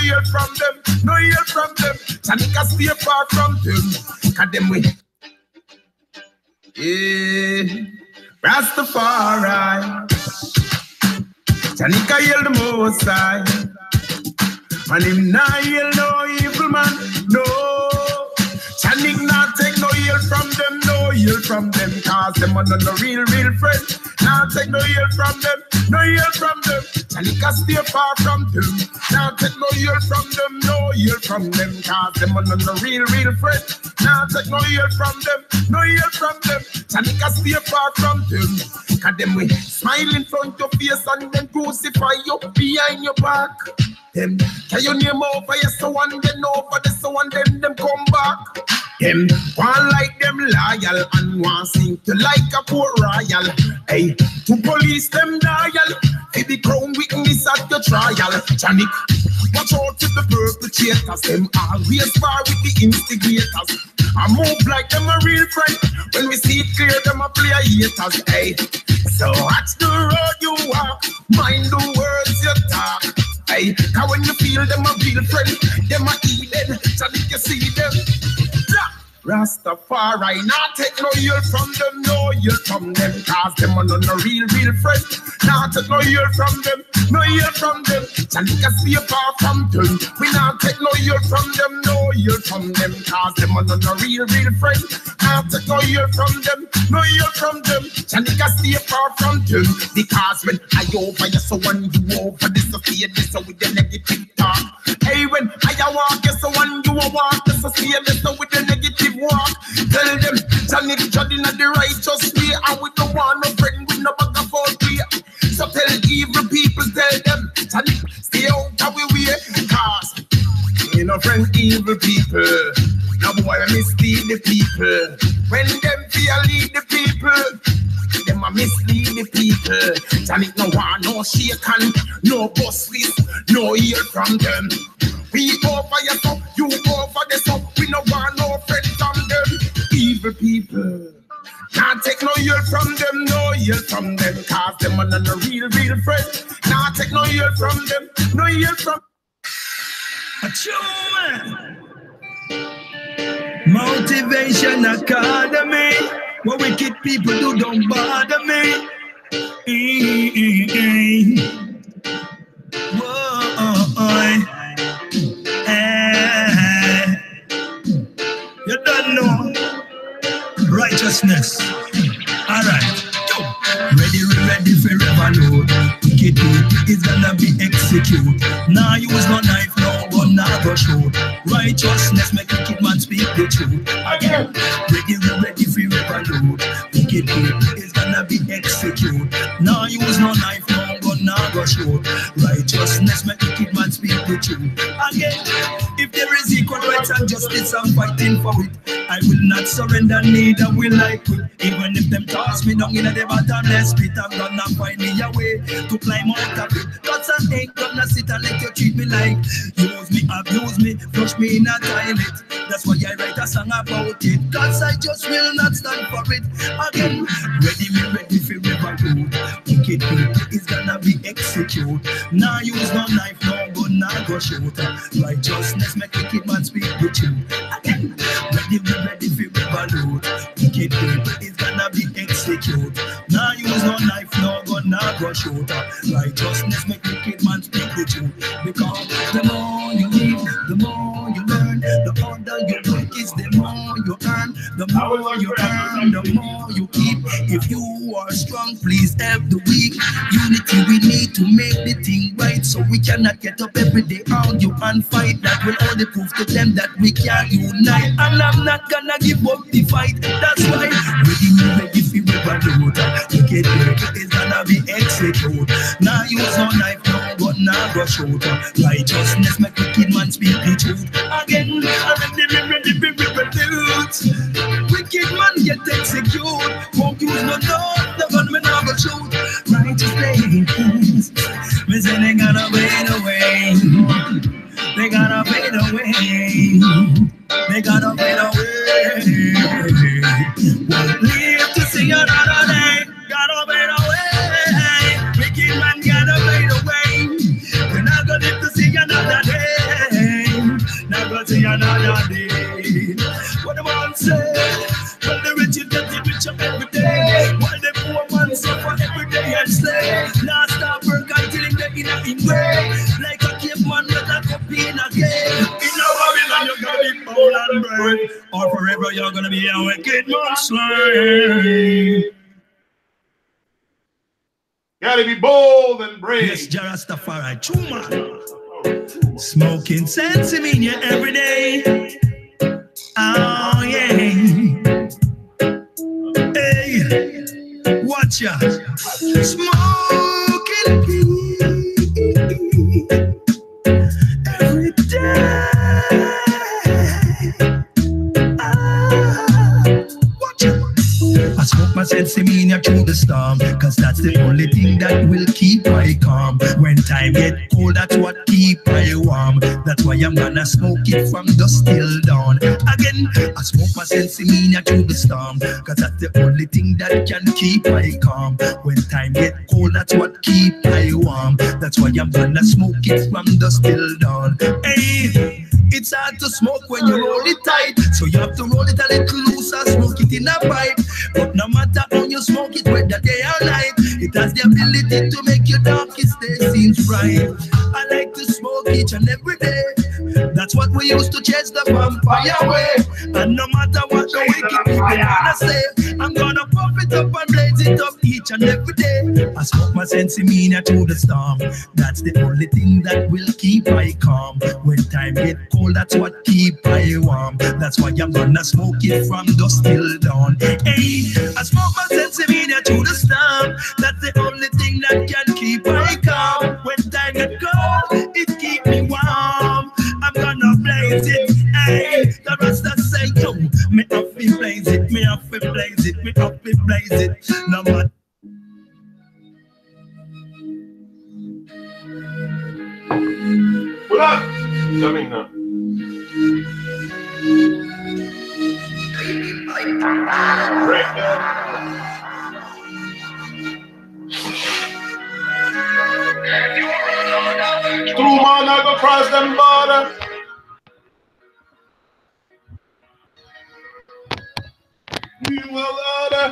hear from them, no hear from them. Chanika stay far from them. Cause them we. Yeah, Rastafari. Chanika heal the most high. And him not heal no evil man, no. Chanik not take no heal from them, no heal from them. Cause them are no real friend. Not take no heal from them, no heal from them. Chanika stay far from them. Not take no heal from them, no heal from them. Cause them are no real friend. Not take no heal from them, no heal from them. Chanika stay far from them. Cause them we smile in front of your face and then crucify you behind your back. Them can you name over yes so one then over this so one then them come back. Them one like them loyal and one sing to like a poor royal. Hey, to police them dial. Hey, the crown witness at the trial. Janik, watch out to the perpetrators. Them always far with the instigators. I move like them a real friend. When we see it clear, them a play haters. Hey, so watch the road you walk. Mind the words you talk. Hey, cause when you feel them a real friend, them a heathen, so did you see them? Rastafari, not take no heal from them, no heal from them. Cause them are no real friend. Not take no heal from them, no heal from them. Chanika stay far from them. We not take no heal from them, no heal from them. Cause them are no real friend. Not take no heal from them, no heal from them. Chanika stay far from them. Because when I over you, so when you over this, so see this, so with the negative talk. Hey, when I walk, you so when you walk, this, so see this, so with the negative walk. Tell them, Janik Jodin at the righteous way. And we don't want no friend with no back and forth way. So tell evil people, tell them, Janik, stay out of we way. Cause you know friend evil people. No boy mislead the people. When them fear lead the people, them a mislead the people. Janik no want no shaken, no bosses, no hear from them. We over your stuff, you over the stuff. We no want no friend from them. Evil people. Can't take no heal from them, no heal from them. Cause them are no real friend. Can't take no heal from them, no heal from. Motivation Academy. What wicked people do don't bother me. Whoa, you don't know righteousness. Alright, go. Ready for revolute. Wicked is gonna be executed. Now use no knife, no gun, now go shoot. Righteousness make wicked man speak the truth. Again, ready for revolute. Wicked is gonna be executed. Now use no knife, no gun, now go shoot. Righteousness make wicked man speak the truth. Again, if there is equal rights and justice, I'm fighting for it. I will not surrender, neither will I quit. Even if them toss me down in the bottomless pit, I'm gonna find me a way to climb out of it. Cause I ain't gonna sit and let you treat me like use me, abuse me, flush me in a toilet. That's why I write a song about it. Cause I just will not stand for it. Again, ready for revolute. Wicked is gonna be executed. Now use no knife, no gun, now go shoot. Righteousness make wicked man speak the truth. Again, ready for revolute. Wicked is gonna be executed. Now use no knife, no gun, now go shoot. Righteousness make wicked man speak the truth. Because the more you live, the more you learn. The harder you work is the more you earn. The more you earn, the more you keep. If you are strong, please help the weak. Unity we need to make the thing right. So we cannot get up every day, argue and fight. That will only prove to them that we can unite. And I'm not gonna give up the fight. That's why ready for revolute. Wicked is gonna be executed. Now use no knife, no gun, now go shoot. Righteousness make wicked man speak the truth. Again, ready for revolute. Wicked man get executed. Won't use no gun, the gun me now go shoot. Righteousness, me say they gotta fade away. They gotta fade away. They gotta fade away. Won't live to see another day. Gotta fade away. Wicked man gotta fade away. We're not gonna live to see another day. getting gray. Like a caveman with a cup in a game. In a Babylon, you're gonna be bold and brave, or forever you're gonna be a wicked man slave. Gotta be bold and brave. Yes, Jarastafari, true man. Smoking sense in you every day. Oh yeah. Hey, watch ya. Smoking weed every day. Watch ya. I smoke my sensimania through the storm, cause that's the only thing that will keep I calm. When time get cold, that's what keep I warm. That's why I'm gonna smoke it from dusk till dawn. Again, I smoke my sensimania through the storm, cause that's the only thing that can keep I calm. When time get cold, that's what keep I warm. That's why I'm gonna smoke it from dusk till dawn. Hey, it's hard to smoke when you roll it tight, so you have to roll it a little looser, smoke it in a pipe. But no matter how you smoke it, whether day or night, it has the ability to make your darkest day seem bright. I like to smoke each and every day. That's what we used to chase the vampire away. And no matter what the wicked people wanna say, I'm gonna pump it up and blaze it up each and every day. I smoke my sensimania through the storm. That's the only thing that will keep I calm. When time get cold, that's what keep I warm. That's why I'm gonna smoke it from dusk till dawn. Hey, I smoke my sensimania through the storm. That's the only thing that can keep I calm. When time get cold, it keep me warm. I'm gonna blaze it. Hey, the Rasta say, yo, me have to blaze it, me have to blaze it, me have to blaze it. No matter. What up? Coming now. Break True man, I go cross them border. You will order.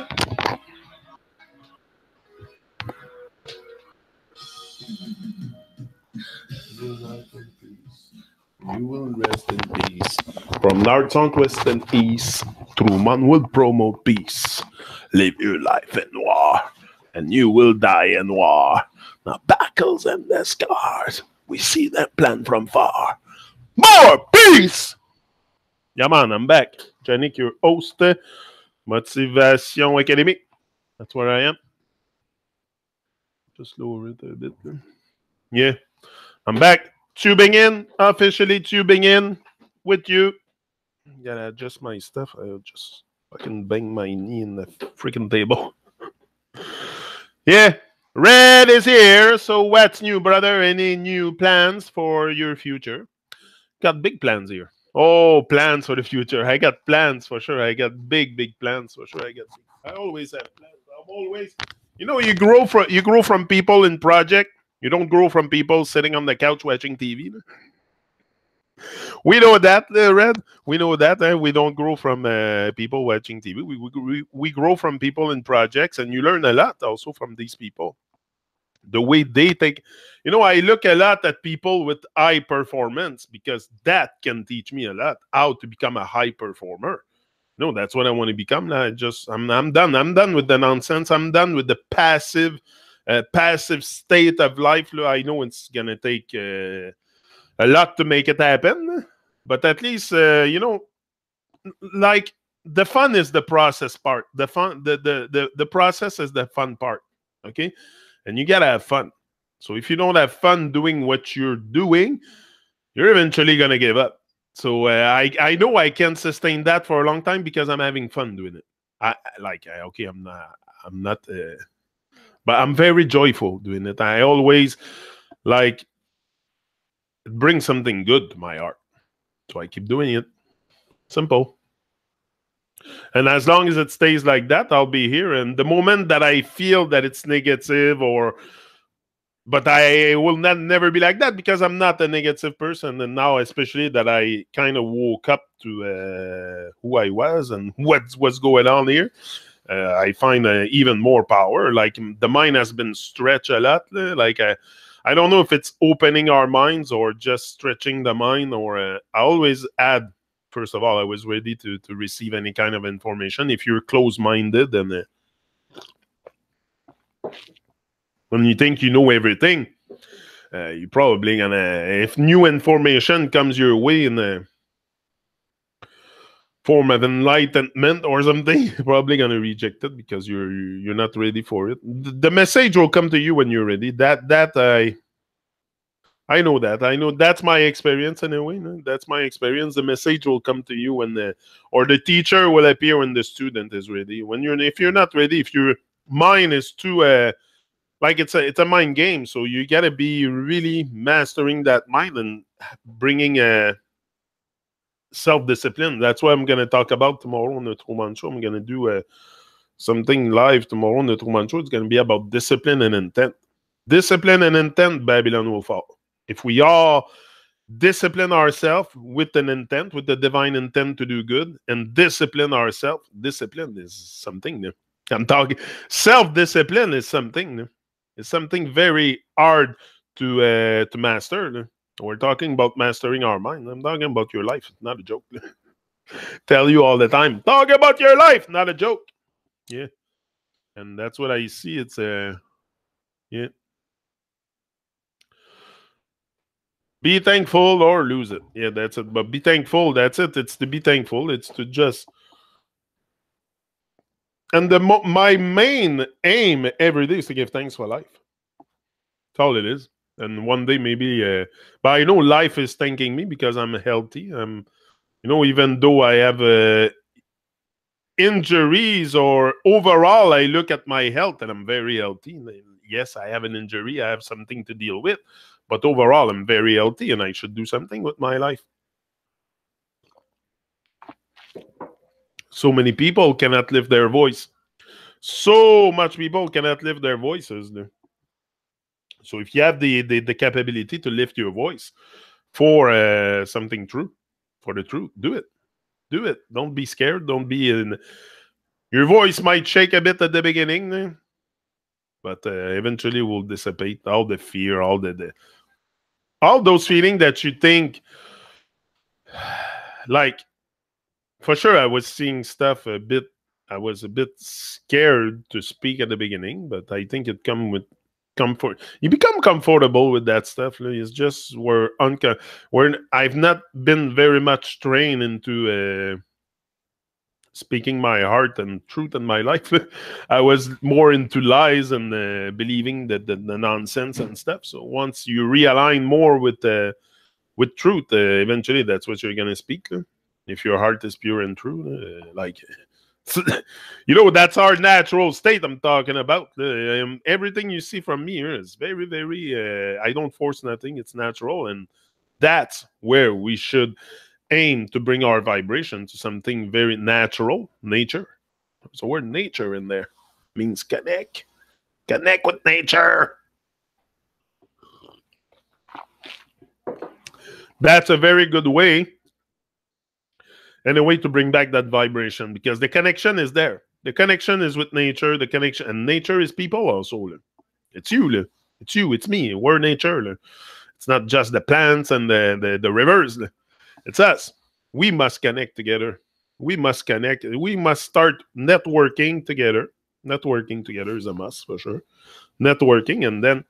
You will rest in peace. From north, south, west, and east, true man will promote peace. Live your life in war, and you will die in war. Now battles and the scars, we see them plan from far. More peace! Yeah man, I'm back. Janik, your host, Motivation Academy. That's where I am. Just lower it a bit. Yeah, I'm back. Tubing in, officially tubing in with you. Gotta adjust my stuff. I'll just fucking bang my knee in the freaking table. Yeah, Red is here. So what's new, brother? Any new plans for your future? Got big plans here. Oh, plans for the future. I got plans for sure. I got big plans for sure. I always have plans. I'm always, you grow from people in project. You don't grow from people sitting on the couch watching TV. We know that, Red. We know that. We don't grow from people watching TV. We grow from people in projects, and you learn a lot also from these people. The way they take, I look a lot at people with high performance because that can teach me a lot how to become a high performer. No, that's what I want to become. I'm done. I'm done with the nonsense. I'm done with the passive state of life. I know it's gonna take a lot to make it happen, but at least like the fun is the process part. The fun, the process is the fun part. Okay, and you gotta have fun. So if you don't have fun doing what you're doing, you're eventually gonna give up. So I know I can sustain that for a long time because I'm having fun doing it. Okay, I'm not. But I'm very joyful doing it. I always it brings something good to my heart. So I keep doing it. Simple. And as long as it stays like that, I'll be here. And the moment that I feel that it's negative but I will never be like that because I'm not a negative person. And now, especially that I kind of woke up to who I was and what's going on here. I find even more power. Like the mind has been stretched a lot. I don't know if it's opening our minds or just stretching the mind, or I always add, first of all, I was ready to receive any kind of information. If you're close-minded, then when you think you know everything, you're probably gonna, if new information comes your way in a form of enlightenment or something, you're probably gonna reject it because you're not ready for it. The message will come to you when you're ready. I know that. I know that's my experience anyway. No? That's my experience. The message will come to you when or the teacher will appear when the student is ready. If you're not ready, if your mind is too like it's a mind game, so you gotta be really mastering that mind and bringing a self-discipline. That's what I'm gonna talk about tomorrow on the Truman Show. I'm gonna do something live tomorrow on the Truman Show. It's gonna be about discipline and intent. Discipline and intent, Babylon will fall. If we all discipline ourselves with an intent, with the divine intent to do good, and discipline ourselves, discipline is something new. I'm talking self-discipline is something new. It's something very hard to master. No? We're talking about mastering our mind. I'm talking about your life. It's not a joke. Tell you all the time. Talk about your life, not a joke. Yeah. And that's what I see. It's yeah. Be thankful or lose it. Yeah, that's it. But be thankful. That's it. It's to be thankful. It's to just. And my main aim every day is to give thanks for life. That's all it is. And one day maybe, but I know life is thanking me because I'm healthy. Even though I have injuries, or overall, I look at my health and I'm very healthy. Yes, I have an injury. I have something to deal with. But overall, I'm very healthy and I should do something with my life. So many people cannot lift their voice. So much people cannot lift their voices. So if you have the capability to lift your voice for something true, for the truth, do it. Do it. Don't be scared. Don't be in. Your voice might shake a bit at the beginning, but eventually will dissipate. All the fear, all those feelings that you think, like, for sure, I was seeing stuff a bit. I was a bit scared to speak at the beginning, but I think it comes with comfort. You become comfortable with that stuff. It's just I've not been very much trained into speaking my heart and truth in my life. I was more into lies and believing that the nonsense and stuff. So once you realign more with truth, eventually that's what you're gonna speak. If your heart is pure and true, that's our natural state I'm talking about. Everything you see from me here is very, very, I don't force nothing. It's natural. And that's where we should aim to bring our vibration to something very natural, nature. So word nature in there means connect with nature. That's a very good way, and a way to bring back that vibration, because the connection is there. The connection is with nature. The connection, and nature is people also. It's you. It's you. It's me. We're nature. It's not just the plants and the rivers. It's us. We must connect together. We must connect. We must start networking together. Networking together is a must for sure. Networking, and then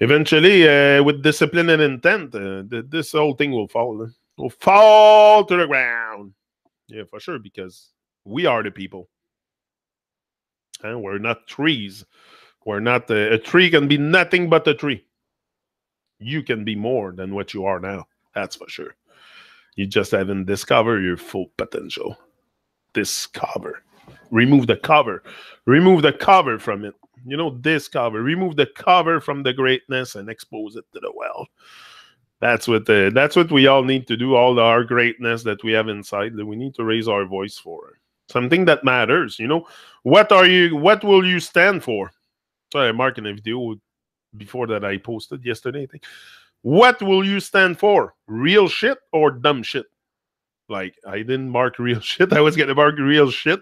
eventually, with discipline and intent, this whole thing will fall. Will fall to the ground. Yeah, for sure, because we are the people. And we're not trees. We're not a tree can be nothing but a tree. You can be more than what you are now. That's for sure. You just haven't discovered your full potential. Discover. Remove the cover. Remove the cover from it. Discover. Remove the cover from the greatness and expose it to the world. That's what we all need to do. All our greatness that we have inside, we need to raise our voice for something that matters. What will you stand for? Sorry, I'm marking a video before that I posted yesterday, I think. What will you stand for? Real shit or dumb shit? Like, I didn't mark real shit. I was going to mark real shit.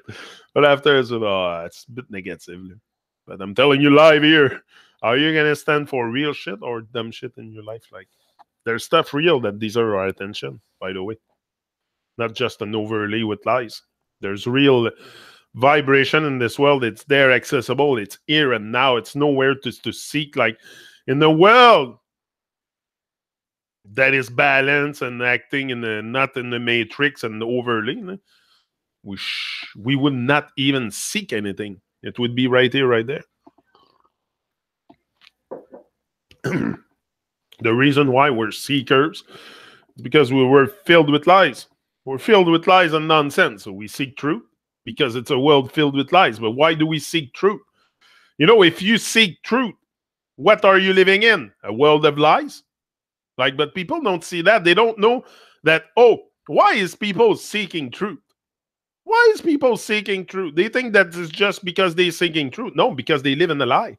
But after I said, it's a bit negative. But I'm telling you live here. Are you gonna stand for real shit or dumb shit in your life? Like, there's stuff real that deserve our attention, by the way. Not just an overlay with lies. There's real vibration in this world. It's there, accessible. It's here and now. It's nowhere to seek. Like, in the world that is balanced and acting in the not in the matrix and the overlay, we would not even seek anything. It would be right here, right there. The reason why we're seekers is because we were filled with lies. We're filled with lies and nonsense. So we seek truth because it's a world filled with lies. But why do we seek truth? You know, if you seek truth, what are you living in? A world of lies? Like, but people don't see that. They don't know that, oh, why is people seeking truth? Why is people seeking truth? They think that it's just because they're seeking truth. No, because they live in a lie.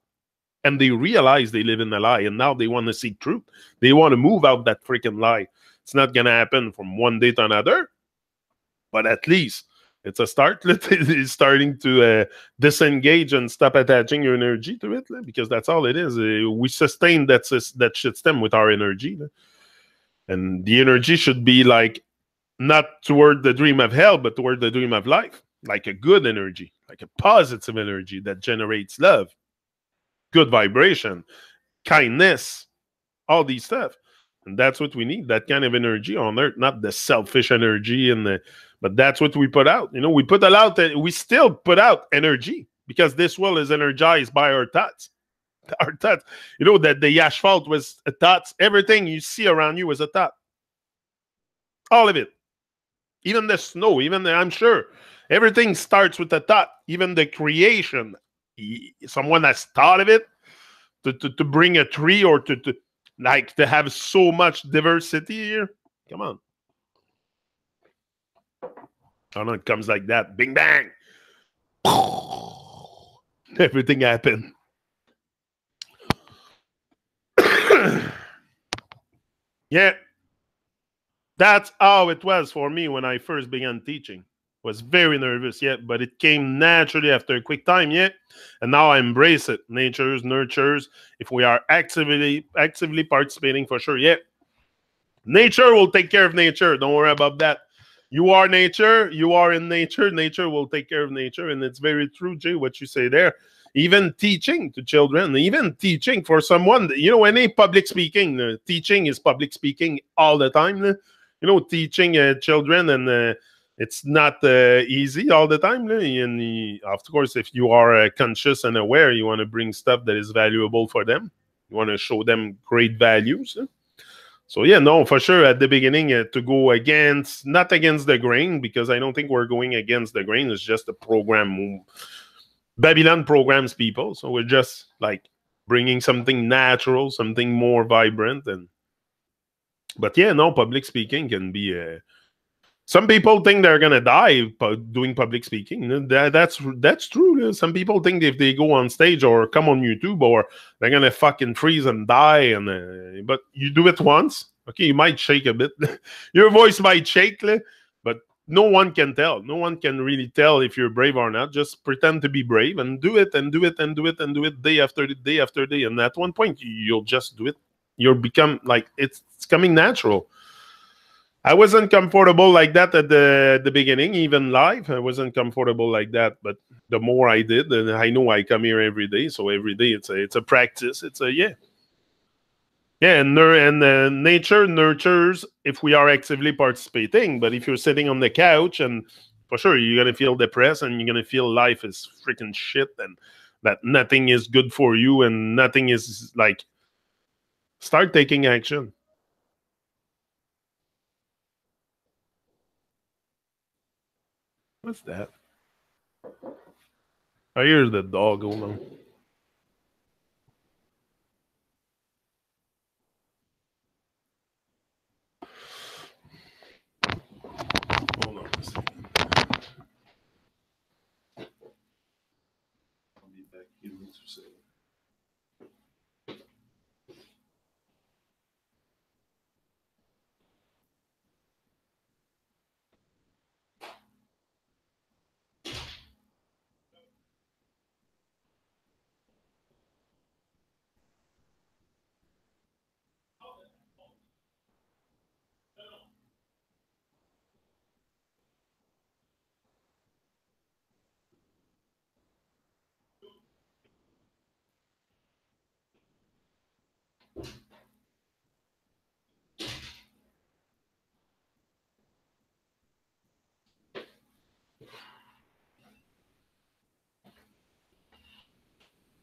And they realize they live in a lie. And now they want to seek truth. They want to move out that freaking lie. It's not going to happen from one day to another. But at least it's a start. It's starting to disengage and stop attaching your energy to it. Because that's all it is. We sustain that system with our energy. And the energy should be like, not toward the dream of hell, but toward the dream of life. Like a good energy, like a positive energy that generates love, good vibration, kindness, all these stuff. And that's what we need, that kind of energy on earth, not the selfish energy but that's what we put out. You know, we still put out energy because this world is energized by our thoughts. Our thoughts. You know that the asphalt was a thoughts. Everything you see around you is a thought. All of it. Even the snow, I'm sure everything starts with a thought. Even the creation, someone has thought of it to bring a tree or to have so much diversity here. Come on. I don't know, it comes like that. Bing, bang. Everything happened. Yeah. That's how it was for me when I first began teaching. Was very nervous, yeah, but it came naturally after a quick time, yeah. And now I embrace it. Natures, nurtures. If we are actively participating, for sure, yeah. Nature will take care of nature. Don't worry about that. You are nature. You are in nature. Nature will take care of nature. And it's very true, Jay, what you say there. Even teaching to children, even teaching for someone, you know, any public speaking, teaching is public speaking all the time. You know, teaching children, and it's not easy all the time. And of course, if you are conscious and aware, you want to bring stuff that is valuable for them. You want to show them great values. So yeah, no, for sure. At the beginning, to go not against the grain, because I don't think we're going against the grain. It's just a program. Babylon programs people, so we're just like bringing something natural, something more vibrant, but yeah, no, public speaking can be. Some people think they're gonna die doing public speaking. That's true. Some people think if they go on stage or come on YouTube, or they're gonna fucking freeze and die. But you do it once, okay, you might shake a bit. Your voice might shake, but no one can tell. No one can really tell if you're brave or not. Just pretend to be brave and do it and do it and do it and do it day after day after day. And at one point, you'll just do it. You'll become like it's coming natural. I wasn't comfortable like that at the beginning, even live. I wasn't comfortable like that, but the more I did, and I know I come here every day, so every day it's a practice. It's a yeah, and nature nurtures if we are actively participating. But if you're sitting on the couch, and for sure you're gonna feel depressed, and you're gonna feel life is freaking shit, and that nothing is good for you, and nothing is like. Start taking action. What's that? I hear the dog. Hold on. Hold on a second. I'll be back. Give me 2 seconds.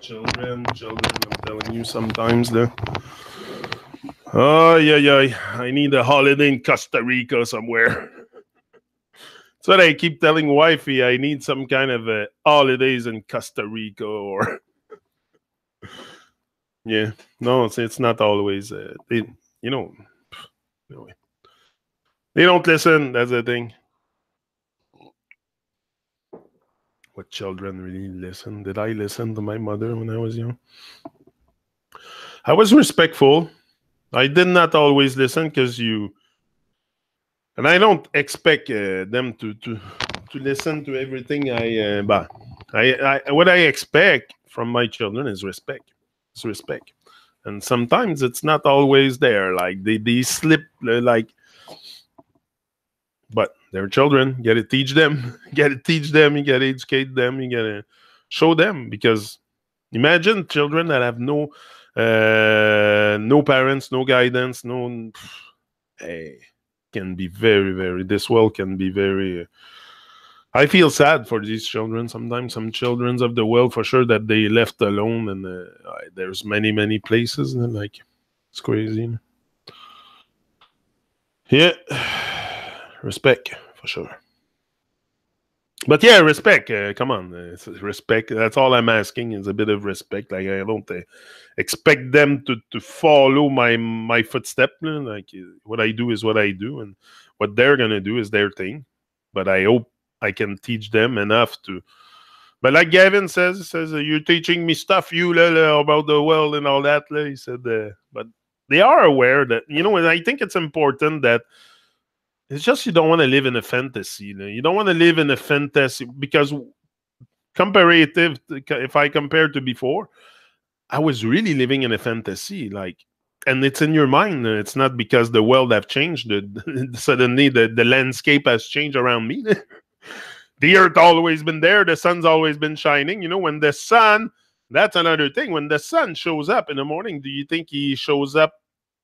Children, I'm telling you sometimes though. Oh, yeah. I need a holiday in Costa Rica somewhere. That's what I keep telling wifey. I need some kind of holidays in Costa Rica or... Yeah. No, it's not always... they, you know... Anyway. They don't listen. That's the thing. What children really listen? Did I listen to my mother when I was young? I was respectful. I did not always listen because you... And I don't expect them to listen to everything what I expect from my children is respect. It's respect. And sometimes it's not always there. Like they slip like... But they're children. You gotta teach them. You gotta teach them. You gotta educate them. You gotta show them. Because imagine children that have no parents, no guidance, no... Hey, can be very, very... This world can be very... I feel sad for these children sometimes. Some children of the world, for sure, that they left alone. And there's many, many places. And like, it's crazy. Yeah. Respect, for sure. But yeah, respect. Come on. Respect. That's all I'm asking is a bit of respect. Like, I don't expect them to follow my footstep. Like, what I do is what I do. And what they're going to do is their thing. But I hope I can teach them enough to... But like Gavin says, you're teaching me stuff, about the world and all that. He said, but they are aware that, and I think it's important that it's just you don't want to live in a fantasy. You don't want to live in a fantasy because comparative, if I compare to before, I was really living in a fantasy. Like, and it's in your mind. It's not because the world have changed. Suddenly the landscape has changed around me. The earth always been there. The sun's always been shining. When the sun, that's another thing. When the sun shows up in the morning, do you think he shows up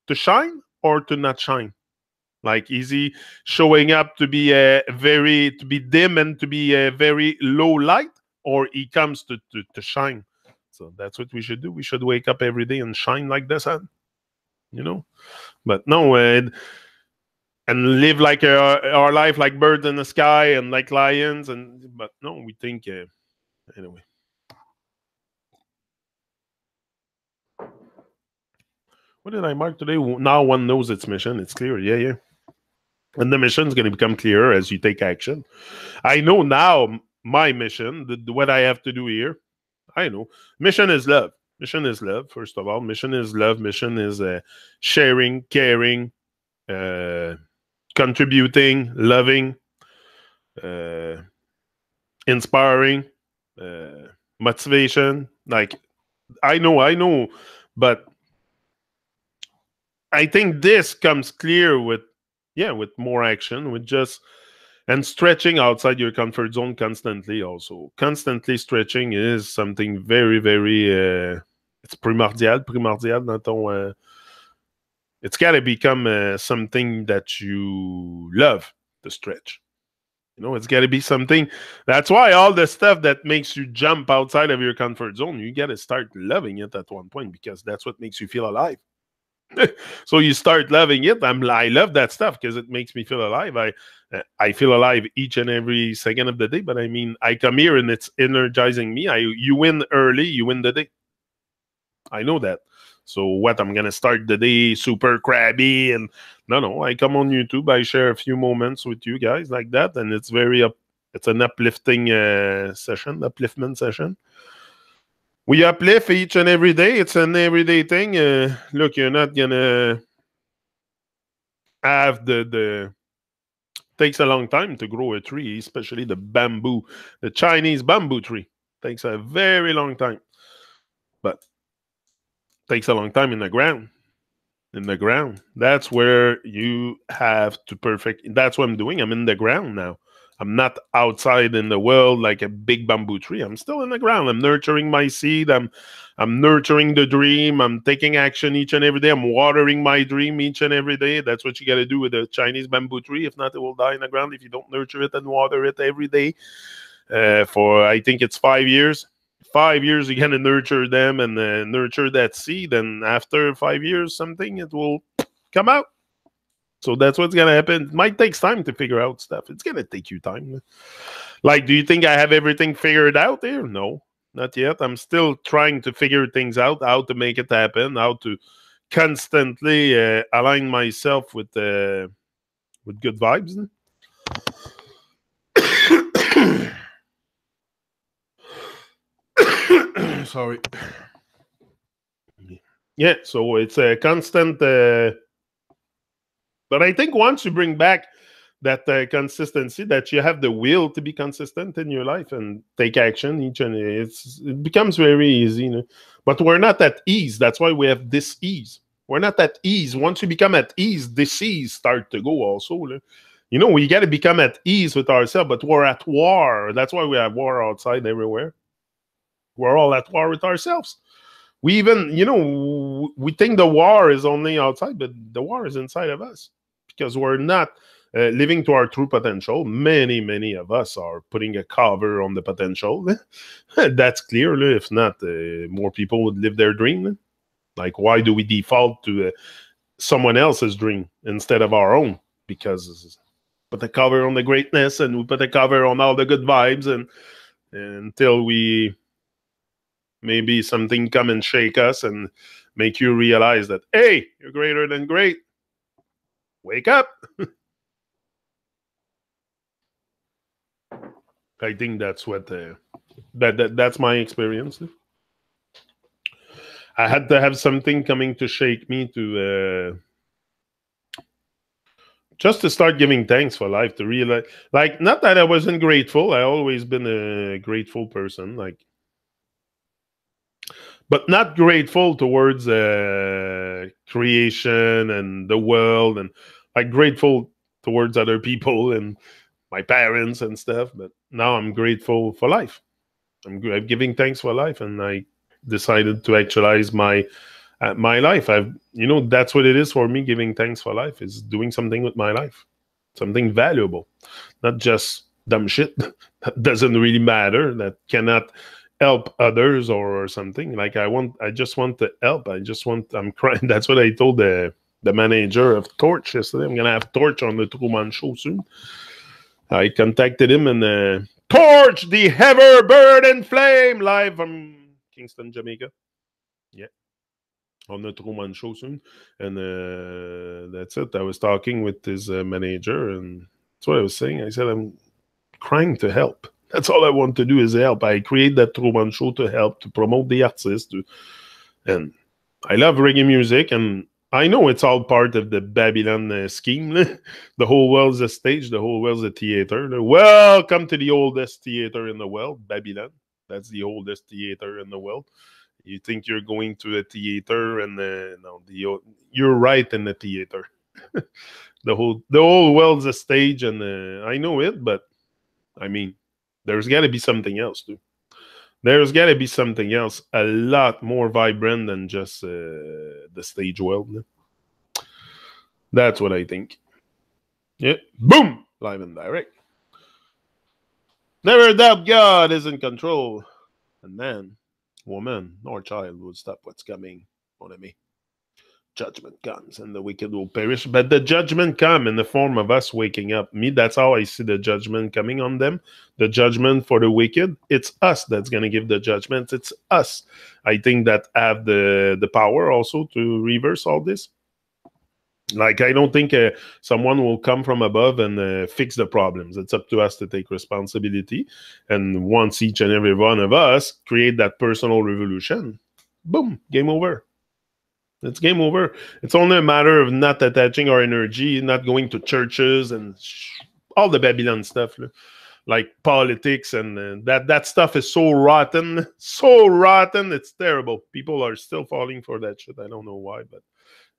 to shine or to not shine? Like, is he showing up to be dim and to be a very low light, or he comes to shine? So that's what we should do. We should wake up every day and shine like the sun, But no, and live like our life like birds in the sky and like lions. But no, we think anyway. What did I mark today? Now one knows its mission. It's clear. Yeah. And the mission is going to become clearer as you take action. I know now my mission, what I have to do here. I know. Mission is love. Mission is love, first of all. Mission is love. Mission is sharing, caring, contributing, loving, inspiring, motivation. Like, I know, but I think this comes clear with more action, and stretching outside your comfort zone constantly. Also, constantly stretching is something very, very it's primordial dans ton it's got to become something that you love to stretch. It's got to be something. That's why all the stuff that makes you jump outside of your comfort zone, you got to start loving it at one point, because that's what makes you feel alive. So you start loving it. I love that stuff because it makes me feel alive. I feel alive each and every second of the day. But I mean, I come here and it's energizing me. You win early, you win the day. I know that. So what? I'm gonna start the day super crabby and no. I come on YouTube. I share a few moments with you guys like that, and it's it's an uplifting upliftment session. We uplift each and every day. It's an everyday thing. Look, you're not gonna have takes a long time to grow a tree, especially the Chinese bamboo tree. Takes a very long time. But takes a long time in the ground. That's where you have to perfect. That's what I'm doing. I'm in the ground now. I'm not outside in the world like a big bamboo tree. I'm still in the ground. I'm nurturing my seed. I'm nurturing the dream. I'm taking action each and every day. I'm watering my dream each and every day. That's what you got to do with a Chinese bamboo tree. If not, it will die in the ground if you don't nurture it and water it every day for, I think it's 5 years. 5 years, you're gonna nurture them and nurture that seed, and after 5 years, something it will come out. So that's what's gonna happen. It might take time to figure out stuff. It's gonna take you time. Like, do you think I have everything figured out there? No, not yet. I'm still trying to figure things out, how to make it happen, how to constantly align myself with good vibes. Sorry. Yeah, so it's a constant. But I think once you bring back that consistency, that you have the will to be consistent in your life and take action each and it becomes very easy. But we're not at ease. That's why we have this ease. We're not at ease. Once you become at ease, disease start to go also. We got to become at ease with ourselves, but we're at war. That's why we have war outside everywhere. We're all at war with ourselves. We even, we think the war is only outside, but the war is inside of us because we're not living to our true potential. Many of us are putting a cover on the potential. That's clear. If not, more people would live their dream. Like, why do we default to someone else's dream instead of our own? Because put a cover on the greatness and we put a cover on all the good vibes and until we maybe something come and shake us and make you realize that, hey, you're greater than great. Wake up. I think that's what that's my experience. I had to have something coming to shake me to just to start giving thanks for life, to realize, like, not that I wasn't grateful. I always been a grateful person, like, but not grateful towards creation and the world, and like grateful towards other people and my parents and stuff. But now I'm grateful for life. I'm giving thanks for life, and I decided to actualize my life. That's what it is for me. Giving thanks for life is doing something with my life, something valuable, not just dumb shit that doesn't really matter, that cannot help others or something. Like, I just want to help. I'm crying. That's what I told the manager of Torch yesterday. I'm gonna have Torch on the Truman Show soon. I contacted him and Torch, the ever burning flame, live from Kingston, Jamaica. Yeah, on the Truman Show soon. And that's it. I was talking with his manager, and that's what I was saying. I said, I'm crying to help. That's all I want to do is help. I create that Truman Show to help, to promote the artists. And I love reggae music, and I know it's all part of the Babylon scheme. The whole world's a stage, the whole world's a theater. Welcome to the oldest theater in the world, Babylon. That's the oldest theater in the world. You think you're going to a theater, and no, you're right in the theater. The whole world's a stage, and I know it, but I mean, there's got to be something else too. There's got to be something else, a lot more vibrant than just the stage world. That's what I think. Yeah, boom, live and direct. Never doubt God is in control, and man, woman, nor child will stop what's coming on me. Judgment comes and the wicked will perish, but the judgment come in the form of us waking up. That's how I see the judgment coming on them. The judgment for the wicked, it's us that's going to give the judgment. It's us, I think, that have the power also to reverse all this. Like, I don't think someone will come from above and fix the problems. It's up to us to take responsibility, and once each and every one of us create that personal revolution, boom, game over. It's game over. It's only a matter of not attaching our energy, not going to churches and all the Babylon stuff, like politics, and that stuff is so rotten, so rotten. It's terrible. People are still falling for that shit. I don't know why, but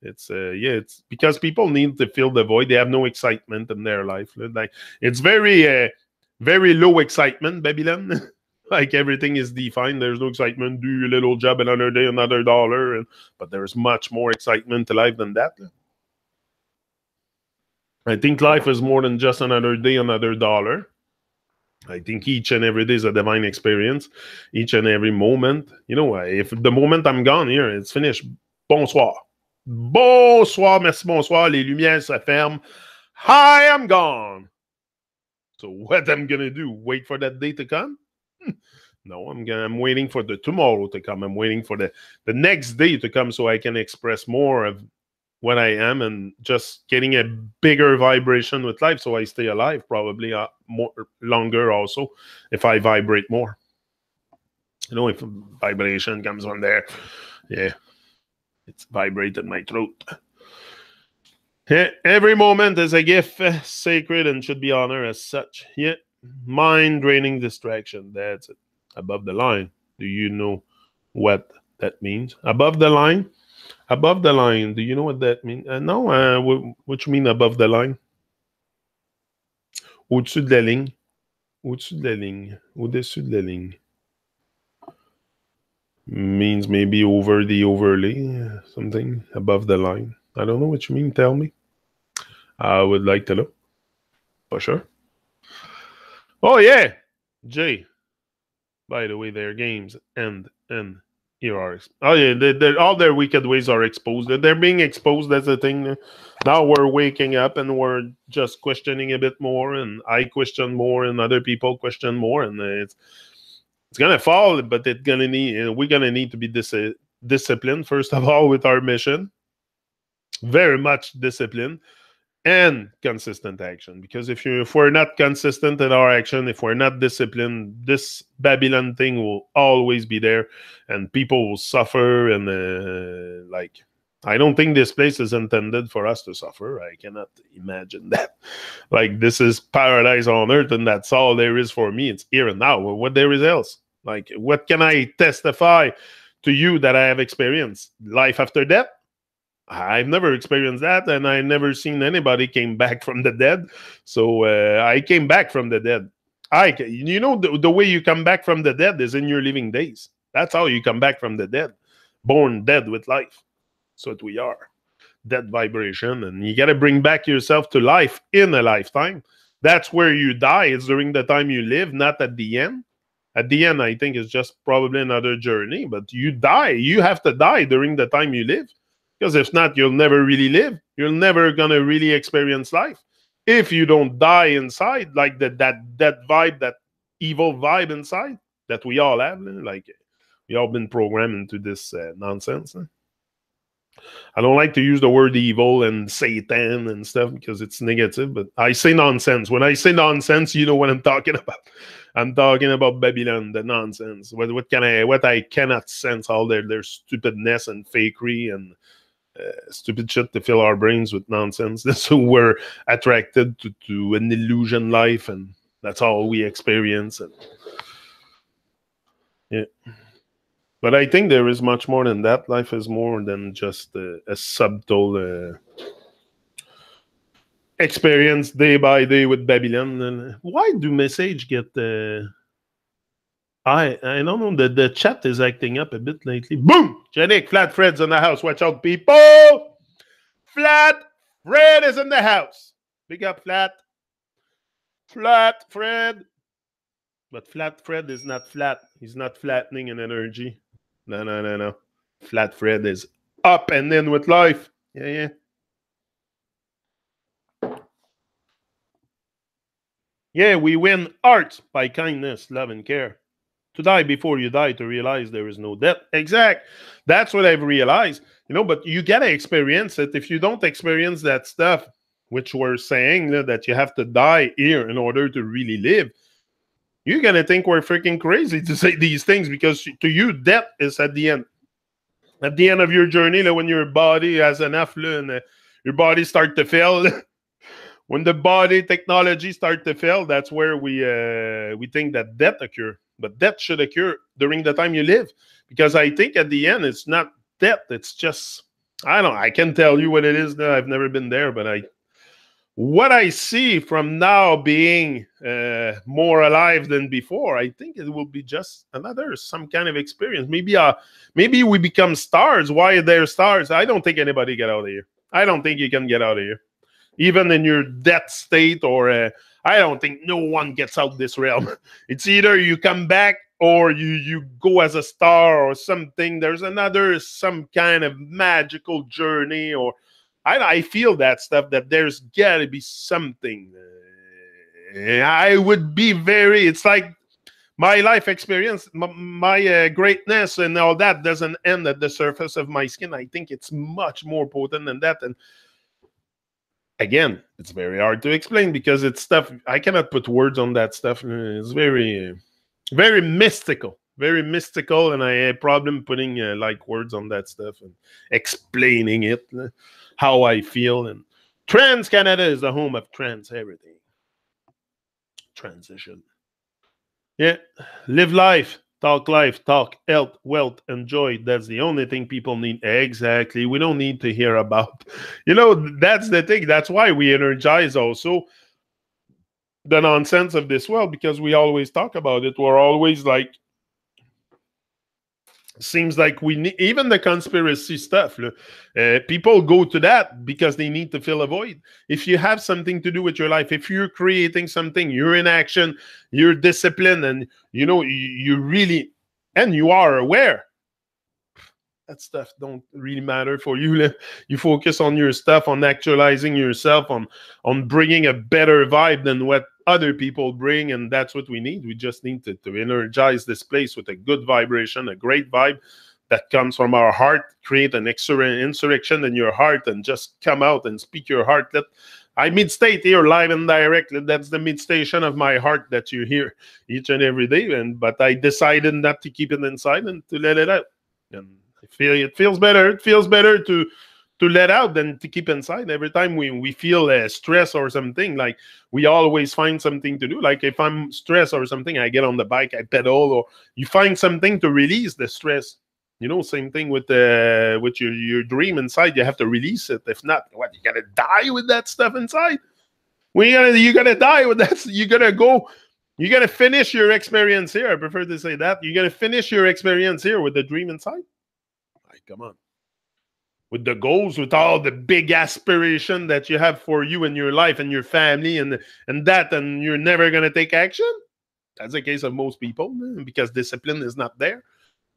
it's it's because people need to fill the void. They have no excitement in their life. Like, it's very very low excitement, Babylon. Like, everything is defined. There's no excitement. Do your little job, another day, another dollar. But there's much more excitement to life than that. I think life is more than just another day, another dollar. I think each and every day is a divine experience. Each and every moment. You know, if the moment I'm gone here, it's finished. Bonsoir. Bonsoir, merci, bonsoir. Les lumières se ferment. Hi, I'm gone. So what I'm going to do? Wait for that day to come? No, I'm waiting for the tomorrow to come. I'm waiting for the next day to come so I can express more of what I am and just getting a bigger vibration with life so I stay alive probably more longer also if I vibrate more. You know, if vibration comes on there, yeah, it's vibrated my throat. Yeah, every moment is a gift, sacred and should be honored as such. Yeah, mind-draining distraction, that's it. Above the line. Do you know what that means? Above the line? Above the line. Do you know what that means? No, what you mean above the line? Au-dessus de la ligne. Au-dessus de la ligne. Au-dessus de la ligne. Means maybe over the overlay. Something above the line. I don't know what you mean. Tell me. I would like to know. For sure. Oh, yeah. Jay. By the way, their games and here are all their wicked ways are exposed. They're being exposed. That's the thing. Now we're waking up and we're just questioning a bit more, and I question more, and other people question more, and it's gonna fall. But we're gonna need to be disciplined first of all with our mission. Very much disciplined. And consistent action, because if we're not consistent in our action, if we're not disciplined, this Babylon thing will always be there, and people will suffer. And I don't think this place is intended for us to suffer. I cannot imagine that. Like, this is paradise on earth, and that's all there is for me. It's here and now. What there is else? Like, what can I testify to you that I have experienced? Life after death? I've never experienced that, and I've never seen anybody came back from the dead. So I came back from the dead. The way you come back from the dead is in your living days. That's how you come back from the dead. Born dead with life. So what we are. Dead vibration. And you got to bring back yourself to life in a lifetime. That's where you die. It's during the time you live, not at the end. At the end, I think it's just probably another journey. But you die. You have to die during the time you live. Because if not, you'll never really live. You're never going to really experience life. If you don't die inside, like that vibe, that evil vibe inside that we all have, like we all been programmed into this nonsense. I don't like to use the word evil and Satan and stuff because it's negative, but I say nonsense. When I say nonsense, you know what I'm talking about. I'm talking about Babylon, the nonsense. What I cannot sense, all their stupidness and fakery and stupid shit to fill our brains with nonsense. So we're attracted to an illusion life, and that's all we experience. And yeah, but I think there is much more than that. Life is more than just a subtle experience day by day with Babylon. And why do message get? I don't know. The chat is acting up a bit lately. Boom! Janik, Flat Fred's in the house. Watch out, people! Flat Fred is in the house. Big up, Flat. Flat Fred. But Flat Fred is not flat. He's not flattening in energy. No. Flat Fred is up and in with life. Yeah. Yeah, we win art by kindness, love, and care. To die before you die, to realize there is no death. Exact. That's what I've realized. But you gotta experience it. If you don't experience that stuff, which we're saying that you have to die here in order to really live, you're gonna think we're freaking crazy to say these things, because to you, death is at the end. At the end of your journey, when your body has enough, and your body start to fail. When the body technology start to fail, that's where we think that death occur. But death should occur during the time you live. Because I think at the end, it's not death. It's just, I don't know. I can tell you what it is now. I've never been there. But what I see from now being more alive than before, I think it will be just some kind of experience. Maybe we become stars. Why are there stars? I don't think anybody get out of here. I don't think you can get out of here. Even in your death state, or I don't think no one gets out this realm. It's either you come back or you go as a star or something. There's some kind of magical journey, or I feel that stuff, that there's got to be something. I would be very, it's like my life experience, my greatness and all that doesn't end at the surface of my skin. I think it's much more potent than that. And again, it's very hard to explain because it's stuff I cannot put words on. That stuff. It's very, very mystical, and I have a problem putting like words on that stuff and explaining it, how I feel. And Trans Canada is the home of trans everything. Transition. Yeah, live life, talk health, wealth, enjoy. That's the only thing people need. Exactly. We don't need to hear about, that's the thing. That's why we energize also the nonsense of this world, because we always talk about it. We're always like, seems like we need, even the conspiracy stuff. People go to that because they need to fill a void. If you have something to do with your life, if you're creating something, you're in action, you're disciplined, and you really, and you are aware, that stuff don't really matter for you. You focus on your stuff, on actualizing yourself, on bringing a better vibe than what other people bring, and that's what we need. We just need to energize this place with a good vibration, a great vibe that comes from our heart. Create an insurrection in your heart and just come out and speak your heart. I mid-state here live and direct. That's the mid-station of my heart that you hear each and every day. But I decided not to keep it inside and to let it out. And it feels better. It feels better to let out than to keep inside. Every time we feel stress or something, like, we always find something to do. Like, if I'm stressed or something, I get on the bike, I pedal, or you find something to release the stress. Same thing with your dream inside. You have to release it. If not, what, you gotta die with that stuff inside? You gotta die with that. You gotta finish your experience here. I prefer to say that. You gotta finish your experience here with the dream inside. Come on. With the goals, with all the big aspiration that you have for you and your life and your family and you're never going to take action. That's the case of most people, because discipline is not there.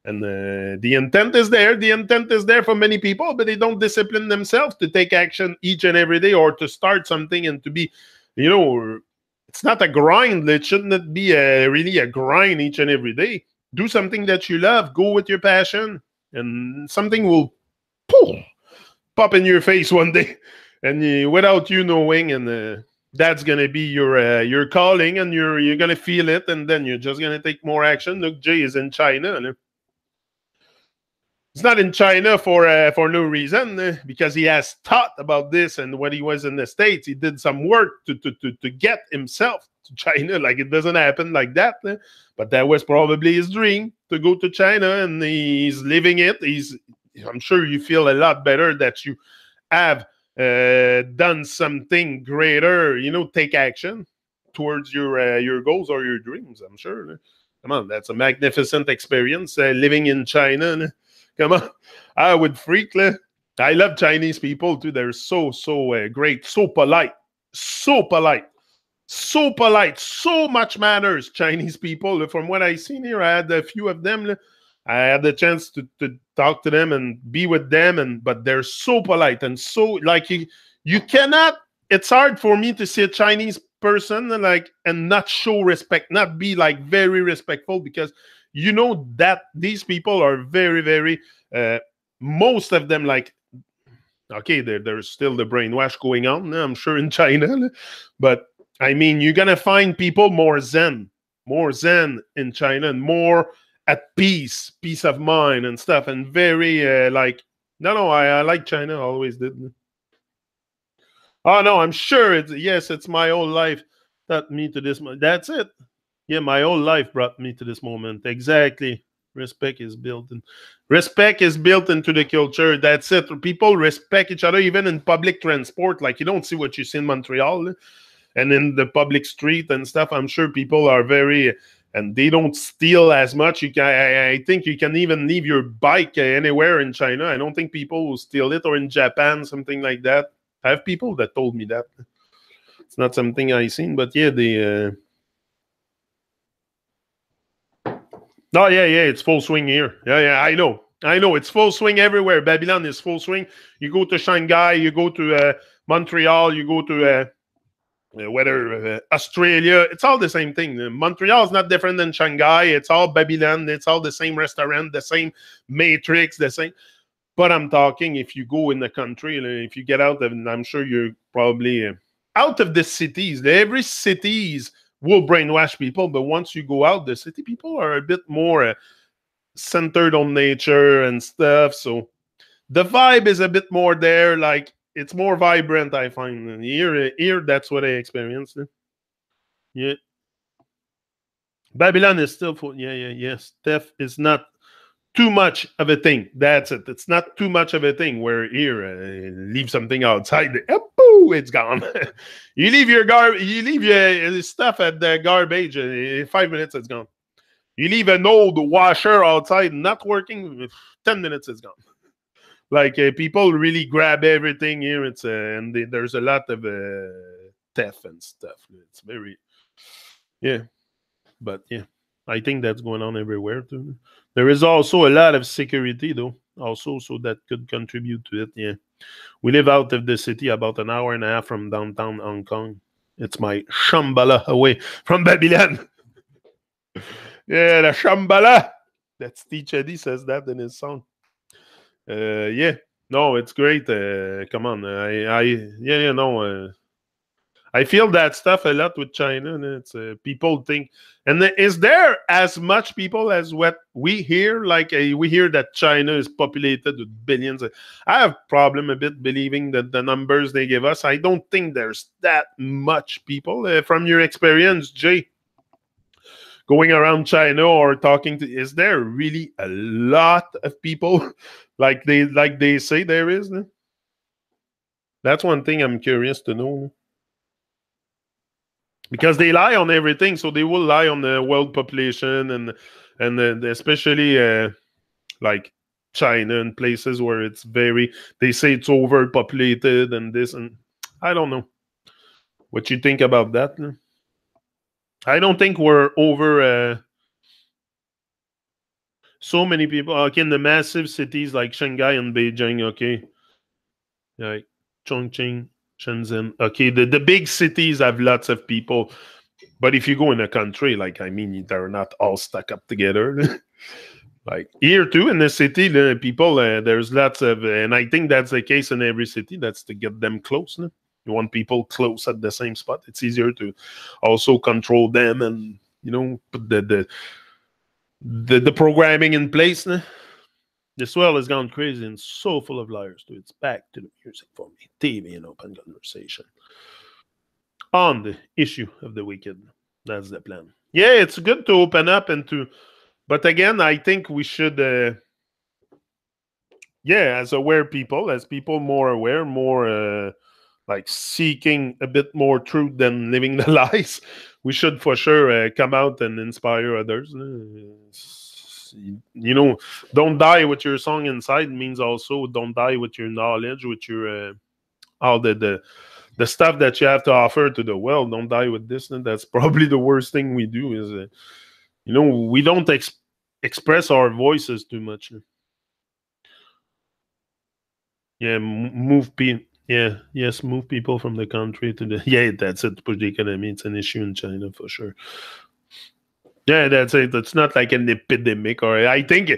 And the intent is there. The intent is there for many people, but they don't discipline themselves to take action each and every day, or to start something and to be, it's not a grind. It shouldn't be really a grind each and every day. Do something that you love. Go with your passion. And something will pop in your face one day, and without you knowing, and that's gonna be your calling, and you're gonna feel it, and then you're just gonna take more action. Look, Jay is in China. He's not in China for no reason, because he has thought about this, and when he was in the States, he did some work to get himself to China. Like, it doesn't happen like that, but that was probably his dream, to go to China, and he's living it. I'm sure you feel a lot better that you have done something greater. Take action towards your goals or your dreams. I'm sure. Come on, that's a magnificent experience, living in China. Come on, I would freak. I love Chinese people too. They're so great, so polite, so much manners. Chinese people, from what I've seen here, I had a few of them. I had the chance to talk to them and be with them, but they're so polite and so, like, you cannot. It's hard for me to see a Chinese person and not show respect, not be like very respectful, because that these people are very, very, most of them, like, okay, there's still the brainwash going on, I'm sure, in China, but I mean, you're gonna find people more zen in China, and more at peace of mind and stuff, and very no, I like China, I always did. Oh no, I'm sure it's my whole life that me to this. That's it. Yeah, my whole life brought me to this moment. Exactly. Respect is built into the culture. That's it. People respect each other, even in public transport. Like, you don't see what you see in Montreal and in the public street and stuff. I'm sure people are very, and they don't steal as much. I think you can even leave your bike anywhere in China. I don't think people will steal it, or in Japan, something like that. I have people that told me that. It's not something I seen, but yeah, no, yeah, it's full swing here. Yeah, I know. It's full swing everywhere. Babylon is full swing. You go to Shanghai, you go to Montreal, you go to Australia. It's all the same thing. Montreal is not different than Shanghai. It's all Babylon. It's all the same restaurant, the same matrix, the same. But I'm talking if you go in the country, if you get out, and I'm sure you're probably out of the cities. Every cities will brainwash people, but once you go out, the city people are a bit more centered on nature and stuff. So the vibe is a bit more there. Like it's more vibrant, I find. And here, that's what I experienced. Yeah. Babylon is still full. Yeah. Steph is not too much of a thing. That's it. It's not too much of a thing. Where here, leave something outside, boo, it's gone. You leave your stuff at the garbage. In 5 minutes, it's gone. You leave an old washer outside, not working. 10 minutes, it's gone. Like people really grab everything here. It's and there's a lot of theft and stuff. It's very, yeah. But yeah, I think that's going on everywhere too. There is also a lot of security though, also, so that could contribute to it. Yeah, we live out of the city, about an hour and a half from downtown Hong Kong. It's my Shambhala away from Babylon. Yeah, the Shambhala. That's Steve Eddie says that in his song. Yeah, no, it's great. Come on, I feel that stuff a lot with China. And it's people think, and is there as much people as what we hear? Like we hear that China is populated with billions. I have problem a bit believing that the numbers they give us. I don't think there's that much people. From your experience, Jay, going around China or talking to, is there really a lot of people like they say there is? That's one thing I'm curious to know. Because they lie on everything, so they will lie on the world population and especially like China and places where it's they say it's overpopulated and this, and I don't know what you think about that. I don't think we're over so many people. Okay, in the massive cities like Shanghai and Beijing, okay, like Chongqing, Shenzhen, okay, the big cities have lots of people. But if you go in a country, like, I mean, they're not all stuck up together. Like here too, in the city, the people, there's lots of, and I think that's the case in every city. That's to get them close. No? You want people close at the same spot. It's easier to also control them and, put the programming in place. No? This world has gone crazy and so full of liars too. It's back to the music for me. TV and open conversation on the issue of the wicked. That's the plan. Yeah, it's good to open up and to, but again, I think we should, as aware people, as people more aware, more like seeking a bit more truth than living the lies, we should for sure come out and inspire others. Don't die with your song inside means also don't die with your knowledge, with your all the stuff that you have to offer to the world. Don't die with this. And that's probably the worst thing we do is, we don't express our voices too much. Yeah, move people. Yeah, yes, move people from the country to the. Yeah, that's it. For the economy, it's an issue in China for sure. Yeah, that's it. It's not like an epidemic, or I think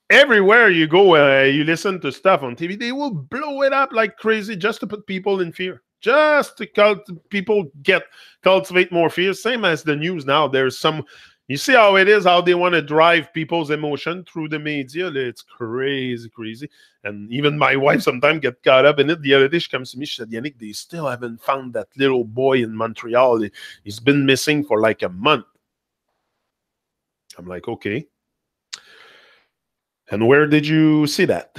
everywhere you go, you listen to stuff on TV, they will blow it up like crazy just to put people in fear. Just to people cultivate more fear. Same as the news now. There's some, you see how it is, how they want to drive people's emotion through the media. It's crazy. And even my wife sometimes get caught up in it. The other day she comes to me, she said, Yannick, they still haven't found that little boy in Montreal. He's been missing for like a month. I'm like, okay. And where did you see that?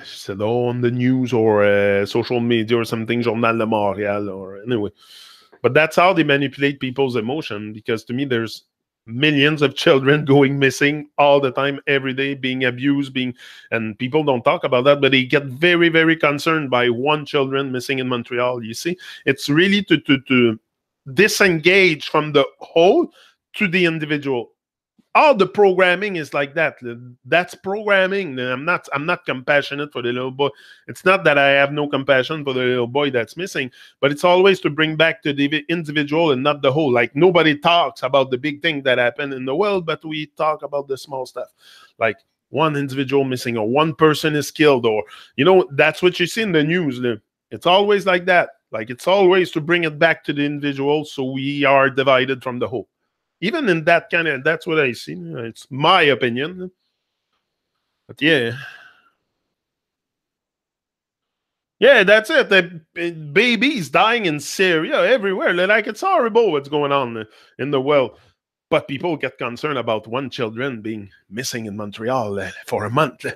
She said, on the news or social media or something, Journal de Montréal, or anyway. But that's how they manipulate people's emotion, because to me, there's millions of children going missing all the time, every day, being abused, and people don't talk about that, but they get very, very concerned by one children missing in Montreal. You see, it's really to disengaged from the whole to the individual. All the programming is like that. That's programming. I'm not compassionate for the little boy. It's not that I have no compassion for the little boy that's missing, but it's always to bring back to the individual and not the whole. Like, nobody talks about the big thing that happened in the world, but we talk about the small stuff. Like, one individual missing, or one person is killed, or, that's what you see in the news. It's always like that. Like, it's always to bring it back to the individual, so we are divided from the whole. Even in that kind of, that's what I see. It's my opinion. But yeah. Yeah, that's it. The babies dying in Syria, everywhere. Like, it's horrible what's going on in the world. But people get concerned about one children being missing in Montreal for a month.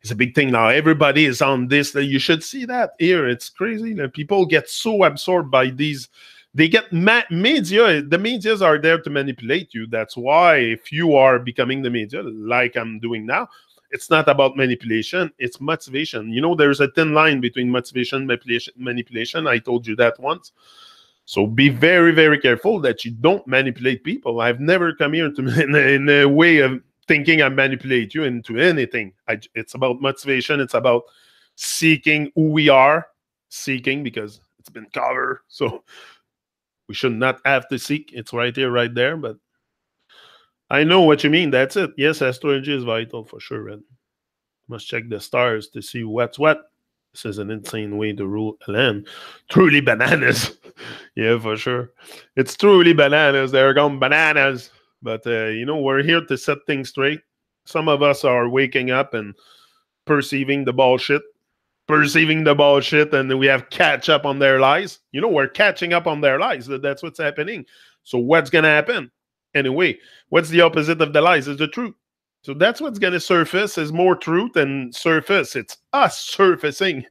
It's a big thing now. Everybody is on this. You should see that here. It's crazy. People get so absorbed by these. They get media. The medias are there to manipulate you. That's why if you are becoming the media, like I'm doing now, it's not about manipulation. It's motivation. There's a thin line between motivation, manipulation. I told you that once. So be very, very careful that you don't manipulate people. I've never come here in a way of thinking I manipulate you into anything. It's about motivation. It's about seeking who we are, seeking because it's been covered. So we should not have to seek. It's right here, right there. But I know what you mean. That's it. Yes, astrology is vital for sure. And must check the stars to see what's what. This is an insane way to rule a land. Truly bananas. Yeah, for sure. It's truly bananas. They're going bananas. But, we're here to set things straight. Some of us are waking up and perceiving the bullshit, and we have catch up on their lies. We're catching up on their lies. That's what's happening. So what's going to happen? Anyway, what's the opposite of the lies? Is the truth. So that's what's going to surface is more truth and surface. It's us surfacing.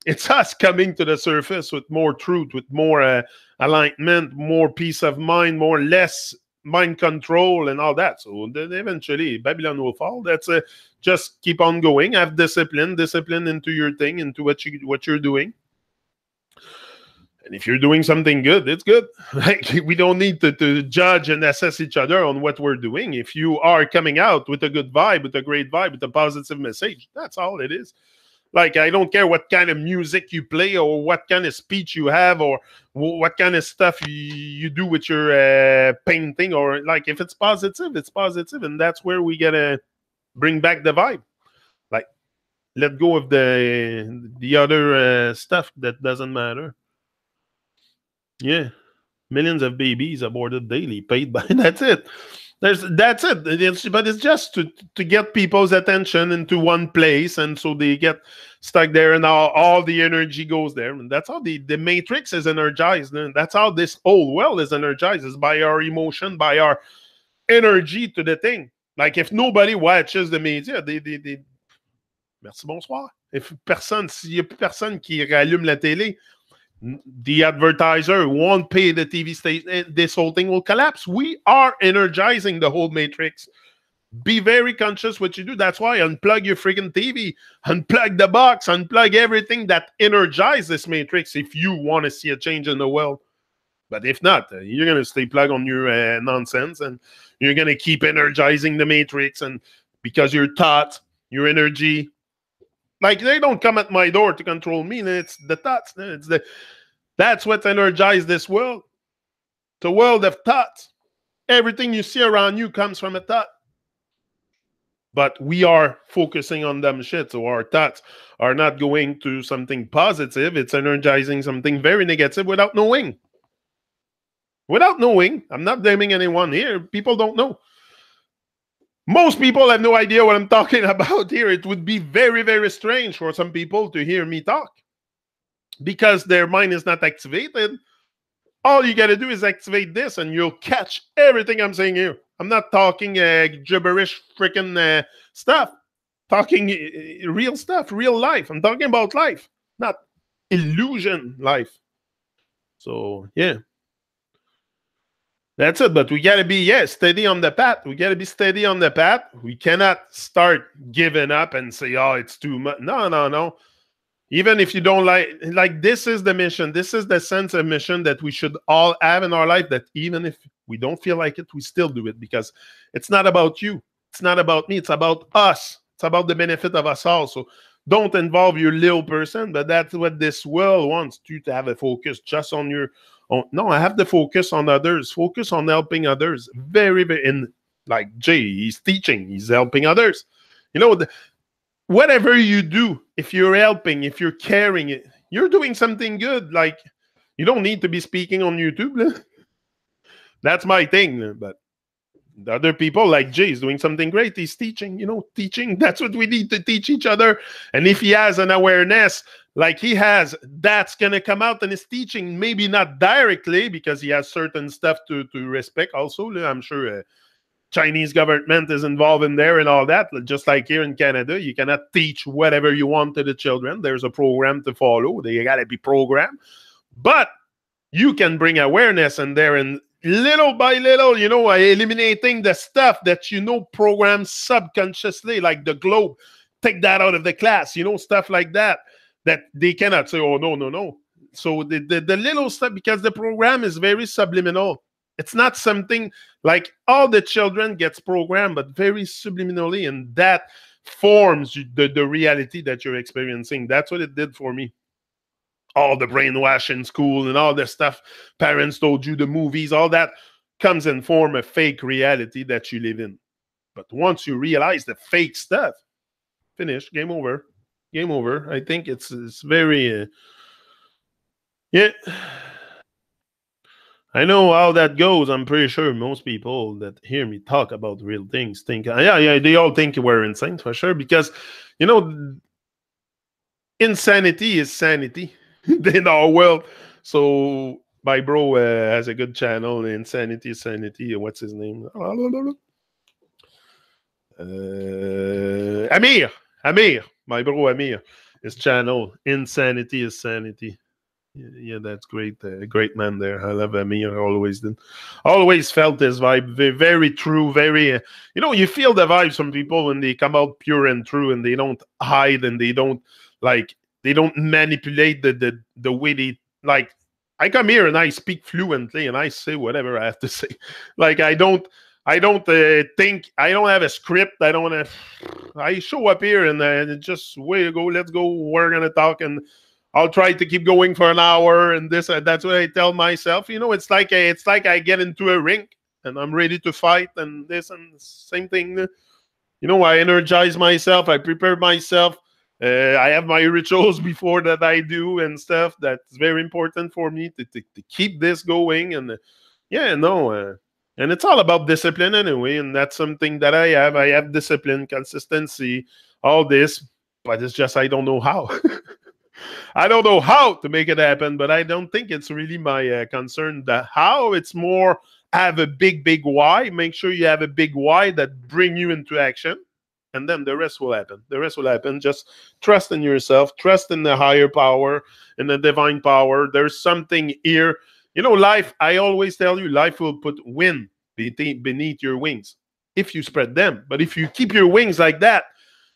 It's us coming to the surface with more truth, with more alignment, more peace of mind, less mind control and all that. So then eventually Babylon will fall. That's just keep on going. Have discipline into your thing, into what you're doing. And if you're doing something good, it's good. Like, we don't need to judge and assess each other on what we're doing. If you are coming out with a good vibe, with a great vibe, with a positive message, that's all it is. Like, I don't care what kind of music you play or what kind of speech you have or what kind of stuff you do with your painting, or like, if it's positive, it's positive. And that's where we gotta bring back the vibe. Like, let go of the other stuff that doesn't matter. Yeah, millions of babies aborted daily, paid by. That's it. That's it. But it's just to get people's attention into one place, and so they get stuck there, and all the energy goes there. And that's how the matrix is energized. And that's how this whole world is energized, is by our emotion, by our energy to the thing. Like, if nobody watches the media, merci, bonsoir. S'il y a plus personne qui rallume la télé, the advertiser won't pay the TV station. This whole thing will collapse. We are energizing the whole matrix. Be very conscious what you do. That's why unplug your freaking TV, unplug the box, unplug everything that energizes this matrix if you want to see a change in the world. But if not, you're going to stay plugged on your nonsense, and you're going to keep energizing the matrix. And because your thoughts, your energy, like, they don't come at my door to control me. It's the thoughts. That's what energizes this world. The world of thoughts. Everything you see around you comes from a thought. But we are focusing on dumb shit. So our thoughts are not going to something positive. It's energizing something very negative without knowing. Without knowing. I'm not blaming anyone here. People don't know. Most people have no idea what I'm talking about here. It would be very, very strange for some people to hear me talk because their mind is not activated. All you got to do is activate this, and you'll catch everything I'm saying here. I'm not talking gibberish freaking stuff. Talking real stuff, real life. I'm talking about life, not illusion life. So, yeah. That's it, but we got to be, steady on the path. We got to be steady on the path. We cannot start giving up and say, oh, it's too much. No. Even if you don't like this is the mission. This is the sense of mission that we should all have in our life, that even if we don't feel like it, we still do it, because it's not about you. It's not about me. It's about us. It's about the benefit of us all. So don't involve your little person, but that's what this world wants you to have a focus just on your own. No, I have to focus on others, focus on helping others. Very, very, and like Jay, he's teaching, he's helping others. You know, whatever you do, if you're helping, if you're caring, you're doing something good. Like, you don't need to be speaking on YouTube. That's my thing. But the other people, like Jay, is doing something great. He's teaching, teaching. That's what we need to teach each other. And if he has an awareness like he has, that's going to come out in his teaching. Maybe not directly, because he has certain stuff to respect also. I'm sure Chinese government is involved in there and all that. Just like here in Canada, you cannot teach whatever you want to the children. There's a program to follow. They got to be programmed. But you can bring awareness in there, and little by little, eliminating the stuff that programs subconsciously, like the globe. Take that out of the class, stuff like that they cannot say, oh, no. So the little stuff, because the program is very subliminal. It's not something like all the children gets programmed, but very subliminally, and that forms the reality that you're experiencing. That's what it did for me. All the brainwash in school and all the stuff parents told you, the movies, all that comes in form of fake reality that you live in. But once you realize the fake stuff, finish, game over. I think it's very yeah. I know how that goes. I'm pretty sure most people that hear me talk about real things think, yeah, they all think we're insane, for sure, because insanity is sanity in our world. So my bro has a good channel, Insanity is Sanity. What's his name? Amir. My bro Amir. His channel, Insanity is Sanity. Yeah, that's great. Great man there. I love Amir. Always felt this vibe. Very, very true. Very, you feel the vibes from people when they come out pure and true, and they don't hide, and they don't manipulate the way they like. I come here and I speak fluently and I say whatever I have to say. Like, I don't think, I don't have a script. I show up here and just, way to go. Let's go. We're going to talk, and I'll try to keep going for an hour, and this, that's what I tell myself. It's like I get into a ring and I'm ready to fight, and this, and same thing. I energize myself. I prepare myself. I have my rituals before that I do and stuff. That's very important for me to keep this going. And and it's all about discipline anyway. And that's something that I have. I have discipline, consistency, all this, but it's just I don't know how. I don't know how to make it happen, but I don't think it's really my concern. The how, it's more have a big why. Make sure you have a big why that bring you into action. And then the rest will happen. The rest will happen. Just trust in yourself. Trust in the higher power, in the divine power. There's something here. Life, I always tell you, life will put wind beneath your wings if you spread them. But if you keep your wings like that,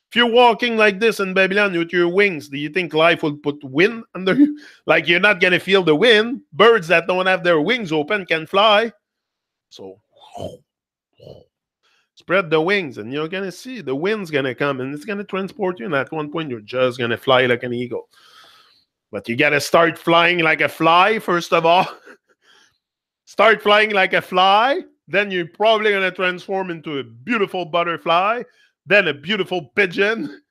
if you're walking like this in Babylon with your wings, do you think life will put wind under you? Like, you're not going to feel the wind. Birds that don't have their wings open can fly. So spread the wings, and you're going to see the wind's going to come, and it's going to transport you. And at one point, you're just going to fly like an eagle. But you got to start flying like a fly, first of all. Start flying like a fly. Then you're probably going to transform into a beautiful butterfly, then a beautiful pigeon,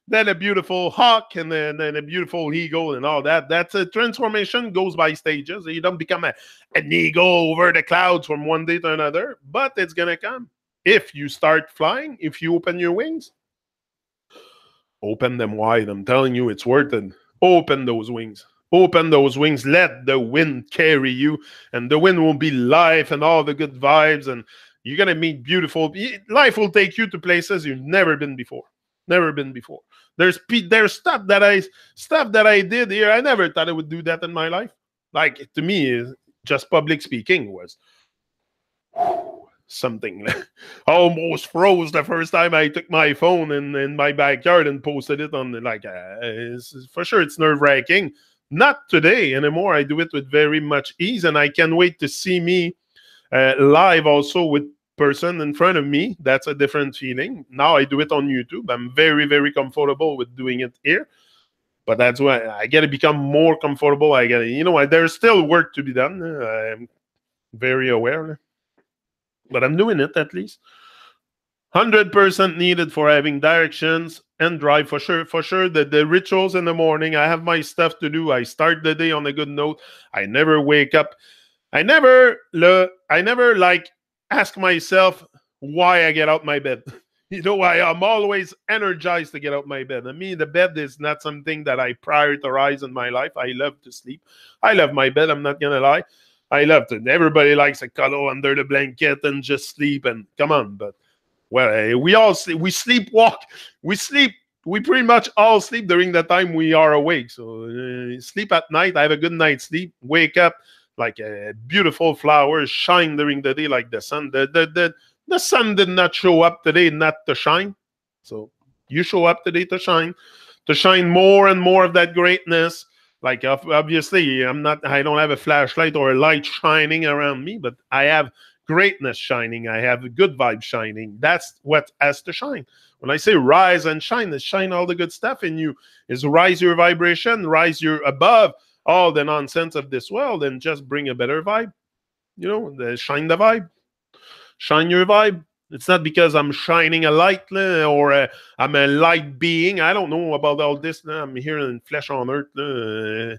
then a beautiful hawk, and then a beautiful eagle, and all that. That's a transformation, goes by stages. You don't become an eagle over the clouds from one day to another, but it's going to come. If you start flying, if you open your wings, open them wide. I'm telling you, it's worth it. Open those wings. Open those wings. Let the wind carry you, and the wind will be life and all the good vibes, and you're going to meet beautiful. Life will take you to places you've never been before. Never been before. There's stuff that I did here. I never thought I would do that in my life. Like, to me, just public speaking was something. Almost froze the first time I took my phone in my backyard and posted it on the, like, for sure it's nerve-wracking. Not today anymore. I do it with very much ease, and I can't wait to see me live also with person in front of me. That's a different feeling. Now I do it on YouTube. I'm very, very comfortable with doing it here. But that's why I got to become more comfortable. I got to, you know, there's still work to be done. I'm very aware. But I'm doing it at least. 100% needed for having directions and drive for sure. For sure, the rituals in the morning, I have my stuff to do. I start the day on a good note. I never wake up. I never like ask myself why I get out my bed. You know, I'm always energized to get out my bed. I mean, the bed is not something that I prioritize in my life. I love to sleep. I love my bed. I'm not gonna lie. I love to. Everybody likes to cuddle under the blanket and just sleep. And come on, but well, we all sleep. We sleepwalk. We sleep. We pretty much all sleep during the time we are awake. So sleep at night. I have a good night's sleep. Wake up like a beautiful flower. Shine during the day like the sun. The sun did not show up today, not to shine. So you show up today to shine more and more of that greatness. Like, obviously, I don't have a flashlight or a light shining around me, but I have greatness shining. I have good vibes shining. That's what has to shine. When I say rise and shine, is shine all the good stuff in you. Is rise your vibration, rise your above all the nonsense of this world, and just bring a better vibe. You know, shine the vibe. Shine your vibe. It's not because I'm shining a light or I'm a light being. I don't know about all this. I'm here in flesh on earth. I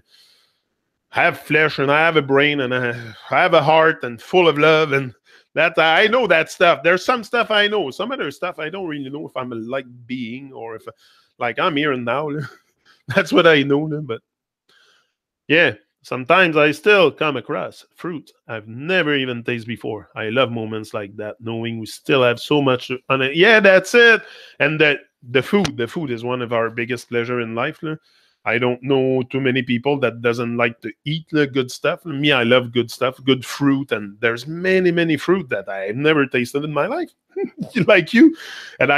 have flesh and I have a brain and I have a heart and full of love. And that I know that stuff. There's some stuff I know. Some other stuff I don't really know if I'm a light being or if, like, I'm here and now. That's what I know. But yeah. Sometimes I still come across fruit I've never even tasted before. I love moments like that, knowing we still have so much on it. Yeah, that's it. And that the food is one of our biggest pleasure in life. I don't know too many people that doesn't like to eat the good stuff. Me, I love good stuff, good fruit, and there's many, many fruit that I've never tasted in my life, like you. And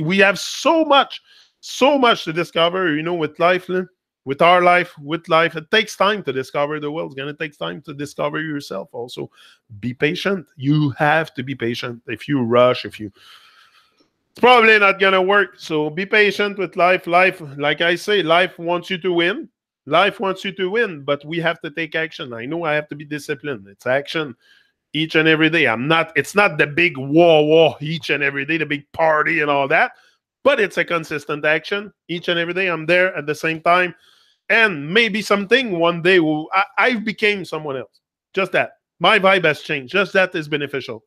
we have so much to discover, you know, with life. With our life, it takes time to discover the world. It's going to take time to discover yourself also. Be patient. You have to be patient. If you rush, it's probably not going to work. So be patient with life. Life, like I say, life wants you to win. Life wants you to win, but we have to take action. I know I have to be disciplined. It's action each and every day. It's not the big war each and every day, the big party and all that, but it's a consistent action each and every day. I'm there at the same time. And maybe something one day I became someone else. Just that. My vibe has changed. Just that is beneficial.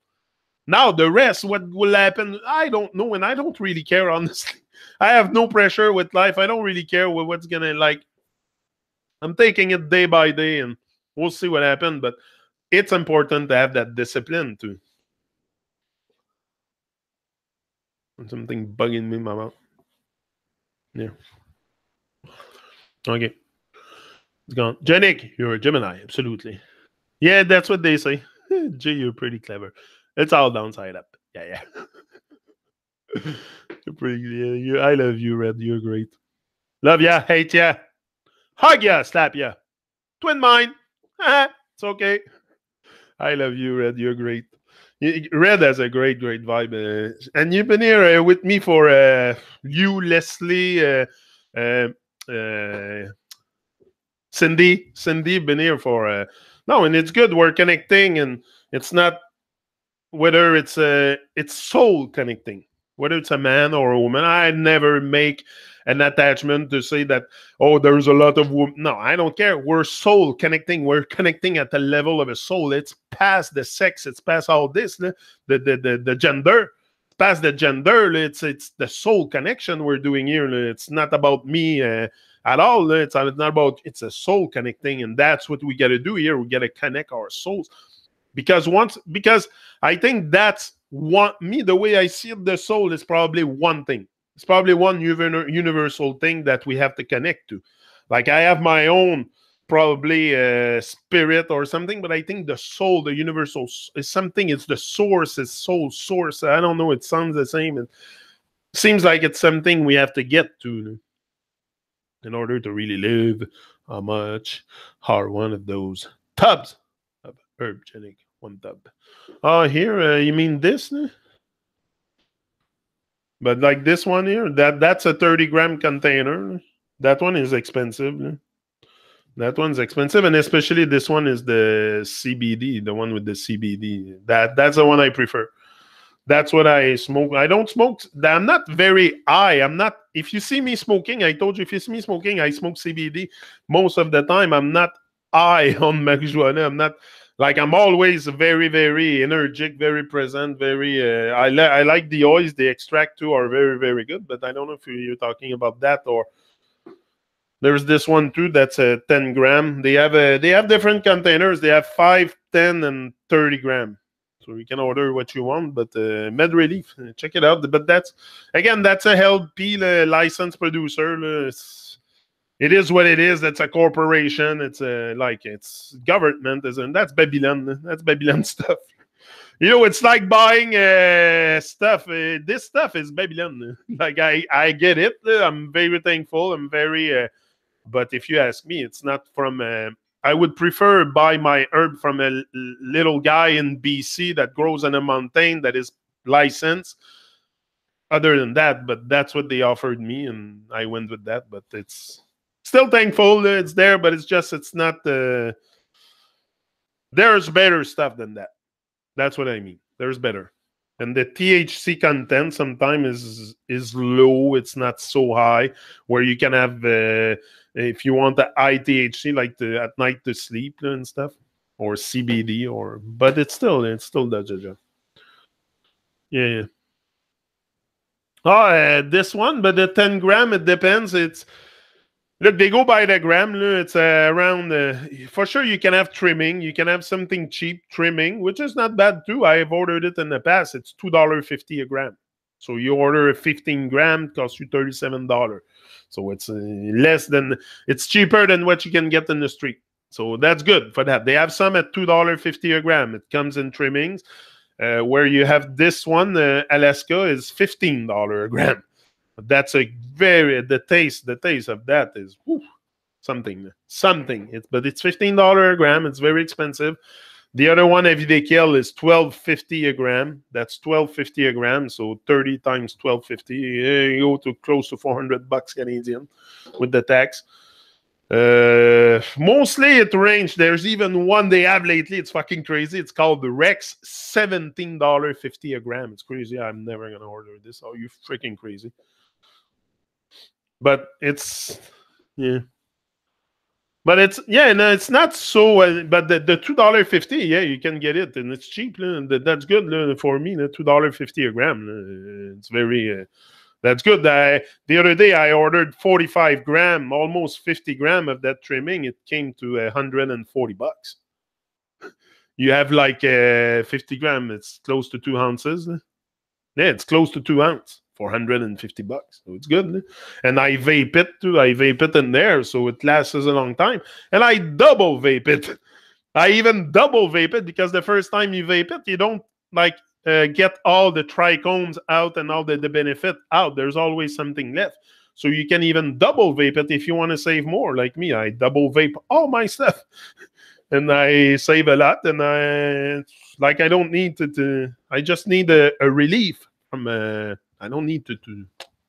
Now the rest, what will happen, I don't know, and I don't really care, honestly. I have no pressure with life. I don't really care what's gonna, like. I'm taking it day by day, and we'll see what happens. But it's important to have that discipline too. Something bugging me in my mouth. Yeah. Okay. It's gone. Janik, you're a Gemini, absolutely. Yeah, that's what they say. Jay, you're pretty clever. It's all downside up. Yeah. You're pretty. Yeah, I love you, Red. You're great. Love ya, hate ya, hug ya, slap ya. Twin mine. It's okay. I love you, Red. You're great. Red has a great vibe. And you've been here with me for you, Leslie, Cindy been here for no, and it's good. We're connecting, and it's not whether it's soul connecting, whether it's a man or a woman. I never make an attachment to say that, oh, there's a lot of women. No, I don't care. We're soul connecting. We're connecting at the level of a soul. It's past the sex. It's past all this, the gender. Past the gender, it's the soul connection we're doing here. It's not about me at all. It's not about. It's a soul connecting, and that's what we got to do here. We got to connect our souls, because I think that's the way I see it, the soul is probably one thing. It's probably one universal thing that we have to connect to. Like, I have my own probably a spirit or something, but I think the soul, the universal is something. It's the source, it's soul source. I don't know. It sounds the same. It seems like it's something we have to get to in order to really live. How much are one of those tubs of Herbgenic? One tub. Oh, here, you mean this? But like this one here, that's a 30-gram container. That one is expensive. That one's expensive, and especially this one is the CBD, the one with the CBD. That's the one I prefer. That's what I smoke. I don't smoke. I'm not very high. I'm not. If you see me smoking, I told you, if you see me smoking, I smoke CBD most of the time. I'm not high on marijuana. I'm not like, I'm always very, very energetic, very present, very. I like the oils. The extract too are very, very good. But I don't know if you're talking about that, or there's this one too. That's a 10 gram. They have different containers. They have 5, 10, and 30 gram. So you can order what you want, but Med Relief, check it out. But that's a LP licensed producer. It is what it is. That's a corporation. It's it's government, isn't? That's Babylon. That's Babylon stuff. It's like buying stuff. This stuff is Babylon. Like I get it. I'm very thankful. I'm very. But if you ask me, it's not from. I would prefer buy my herb from a little guy in BC that grows on a mountain that is licensed. Other than that, but that's what they offered me, and I went with that. But it's still thankful it's there, but it's not. There's better stuff than that. That's what I mean. There's better. And the THC content sometimes is low. It's not so high where you can have, if you want the high THC, like at night to sleep and stuff, or CBD, but it still does the job. Yeah. Oh, this one, but the 10 gram, it depends. Look, they go by the gram. It's around, for sure, you can have trimming. You can have something cheap trimming, which is not bad too. I have ordered it in the past. It's $2.50 a gram. So you order a 15 gram, it costs you $37. So it's it's cheaper than what you can get in the street. So that's good for that. They have some at $2.50 a gram. It comes in trimmings. Where you have this one, Alaska, is $15 a gram. That's the taste of that is something. But it's $15 a gram. It's very expensive. The other one, Everyday Kill, is $12.50 a gram. That's $12.50 a gram. So 30 times $12.50, you go to close to $400 Canadian with the tax. Mostly it ranged. There's even one they have lately. It's fucking crazy. It's called the Rex, $17.50 a gram. It's crazy. I'm never gonna order this. Oh, you freaking crazy. But it's but it's not so. But the $2.50, you can get it, and it's cheap. That's good for me. $2.50 a gram. It's very. That's good. The other day I ordered 45 gram, almost 50 gram of that trimming. It came to $140. You have like 50 gram. It's close to 2 ounces. Yeah, it's close to 2 ounces for $150. So it's good. And I vape it too. I vape it in there, so it lasts a long time. And I double vape it. I even double vape it because the first time you vape it, you don't get all the trichomes out and all the benefit out. There's always something left. So you can even double vape it if you want to save more. Like me, I double vape all my stuff. And I save a lot. And I don't need I just need a relief from I don't need to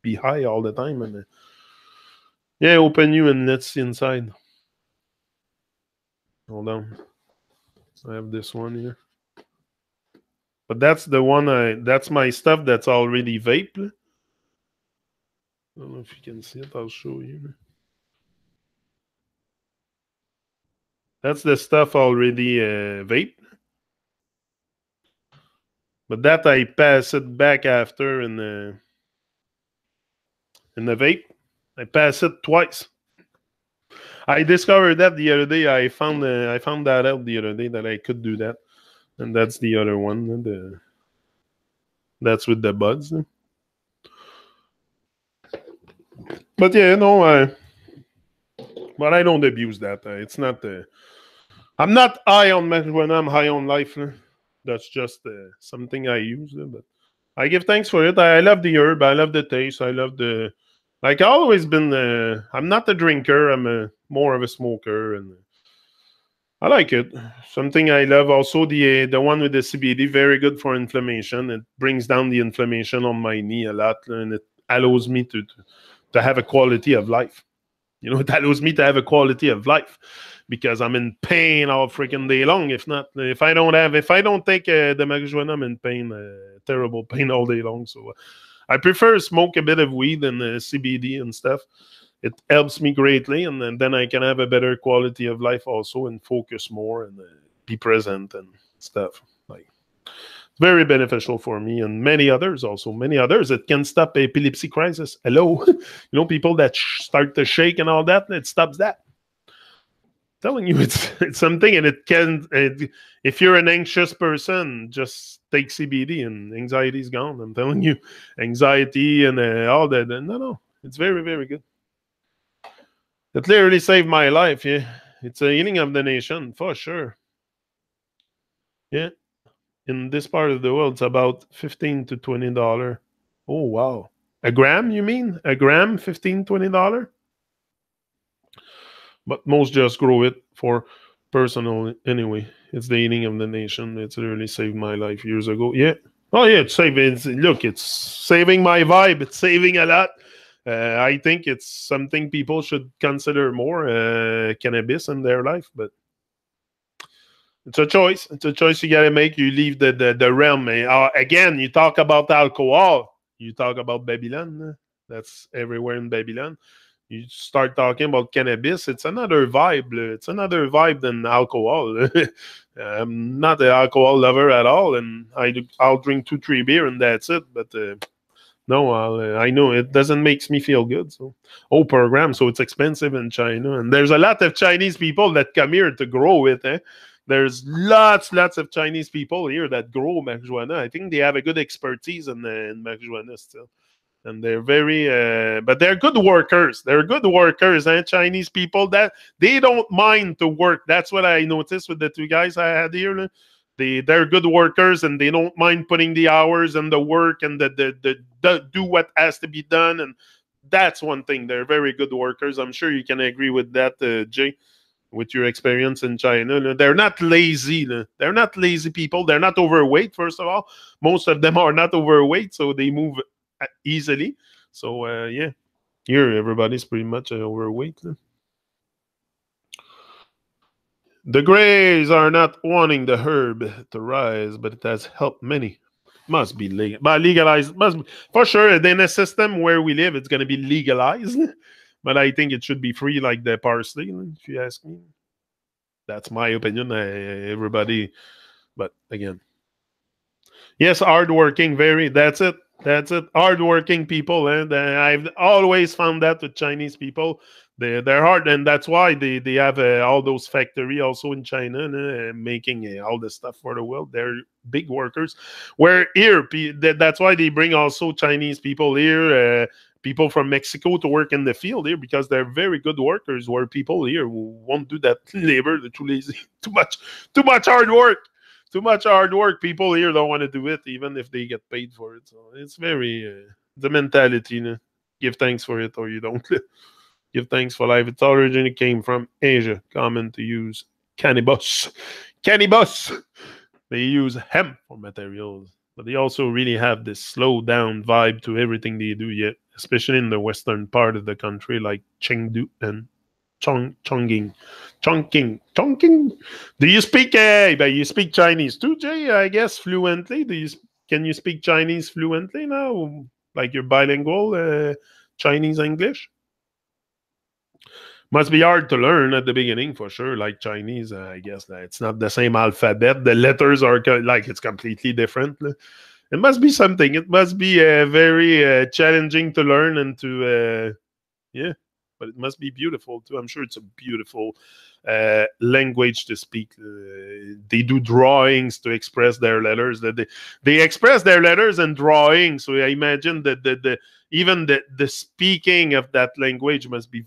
be high all the time. And open you and let's see inside. Hold on. I have this one here. But that's the one that's my stuff that's already vape. I don't know if you can see it. I'll show you. That's the stuff already vape. But that I pass it back after in the vape. I pass it twice. I discovered that the other day. I found that out the other day that I could do that. And that's the other one. That's with the buds. But But I don't abuse that. It's not. I'm not high on marijuana. I'm high on life. That's just something I use. But I give thanks for it. I love the herb. I love the taste. I love the. Like I always been. I'm not a drinker. I'm more of a smoker, and I like it. Something I love also the one with the CBD. Very good for inflammation. It brings down the inflammation on my knee a lot, and it allows me to have a quality of life. You know, it allows me to have a quality of life because I'm in pain all freaking day long. If I don't take the marijuana, I'm in pain, terrible pain all day long. So I prefer smoke a bit of weed and CBD and stuff. It helps me greatly, and then I can have a better quality of life also and focus more and be present and stuff. Like very beneficial for me and many others also. Many others. It can stop epilepsy crisis. Hello, people that start to shake and all that. It stops that. Telling you, it's something, and it can. If you're an anxious person, just take CBD and anxiety is gone. I'm telling you, anxiety and all that. No, it's very, very good. It literally saved my life. Yeah, it's a healing of the nation for sure. Yeah, in this part of the world, it's about $15 to $20. Oh wow, a gram? You mean a gram? $15-$20? But most just grow it for personal anyway. It's the healing of the nation. It's literally saved my life years ago. Yeah. Oh yeah, it's saving. Look, it's saving my vibe. It's saving a lot. I think it's something people should consider more, cannabis in their life, but it's a choice. It's a choice you got to make. You leave the realm. Again, you talk about alcohol. You talk about Babylon. That's everywhere in Babylon. You start talking about cannabis, it's another vibe. It's another vibe than alcohol. I'm not an alcohol lover at all, and I'll drink 2-3 beer and that's it. But no, I know it doesn't make me feel good. So, per gram, so it's expensive in China, and there's a lot of Chinese people that come here to grow it. There's lots of Chinese people here that grow marijuana. I think they have a good expertise in marijuana still. And they're very, but they're good workers. They're good workers, and Chinese people that they don't mind to work. That's what I noticed with the two guys I had here. They're good workers, and they don't mind putting the hours and the work and the do what has to be done. And that's one thing. They're very good workers. I'm sure you can agree with that, Jay, with your experience in China. They're not lazy. They're not lazy people. They're not overweight. First of all, most of them are not overweight, so they move easily. So yeah, here everybody's pretty much overweight. The Greys are not wanting the herb to rise, but it has helped many. Must be legalized. Must be, for sure. In a system where we live, it's going to be legalized. But I think it should be free, like the parsley. If you ask me, that's my opinion. Everybody, but again, yes, hardworking. Very. That's it. That's it. Hardworking people, and I've always found that with Chinese people, they're hard, and that's why they have all those factory also in China, making all the stuff for the world. They're big workers. Where here, that's why they bring also Chinese people here, people from Mexico to work in the field here because they're very good workers. Where people here who won't do that labor, they're too lazy, too much hard work. Too much hard work. People here don't want to do it, even if they get paid for it. So it's very the mentality. Give thanks for it, or you don't. Give thanks for life. It originally came from Asia. Common to use cannabis. Cannabis. They use hemp for materials, but they also really have this slow down vibe to everything they do. Yet, especially in the western part of the country, like Chengdu and Chongqing. Do you speak? You speak Chinese too, Jay? I guess fluently. Can you speak Chinese fluently now? Like you're bilingual, Chinese English. Must be hard to learn at the beginning for sure. Like Chinese, I guess it's not the same alphabet. The letters are like it's completely different. It must be something. It must be very challenging to learn and to yeah. But it must be beautiful too. I'm sure it's a beautiful language to speak. They do drawings to express their letters. They express their letters in drawing. So I imagine that even the speaking of that language must be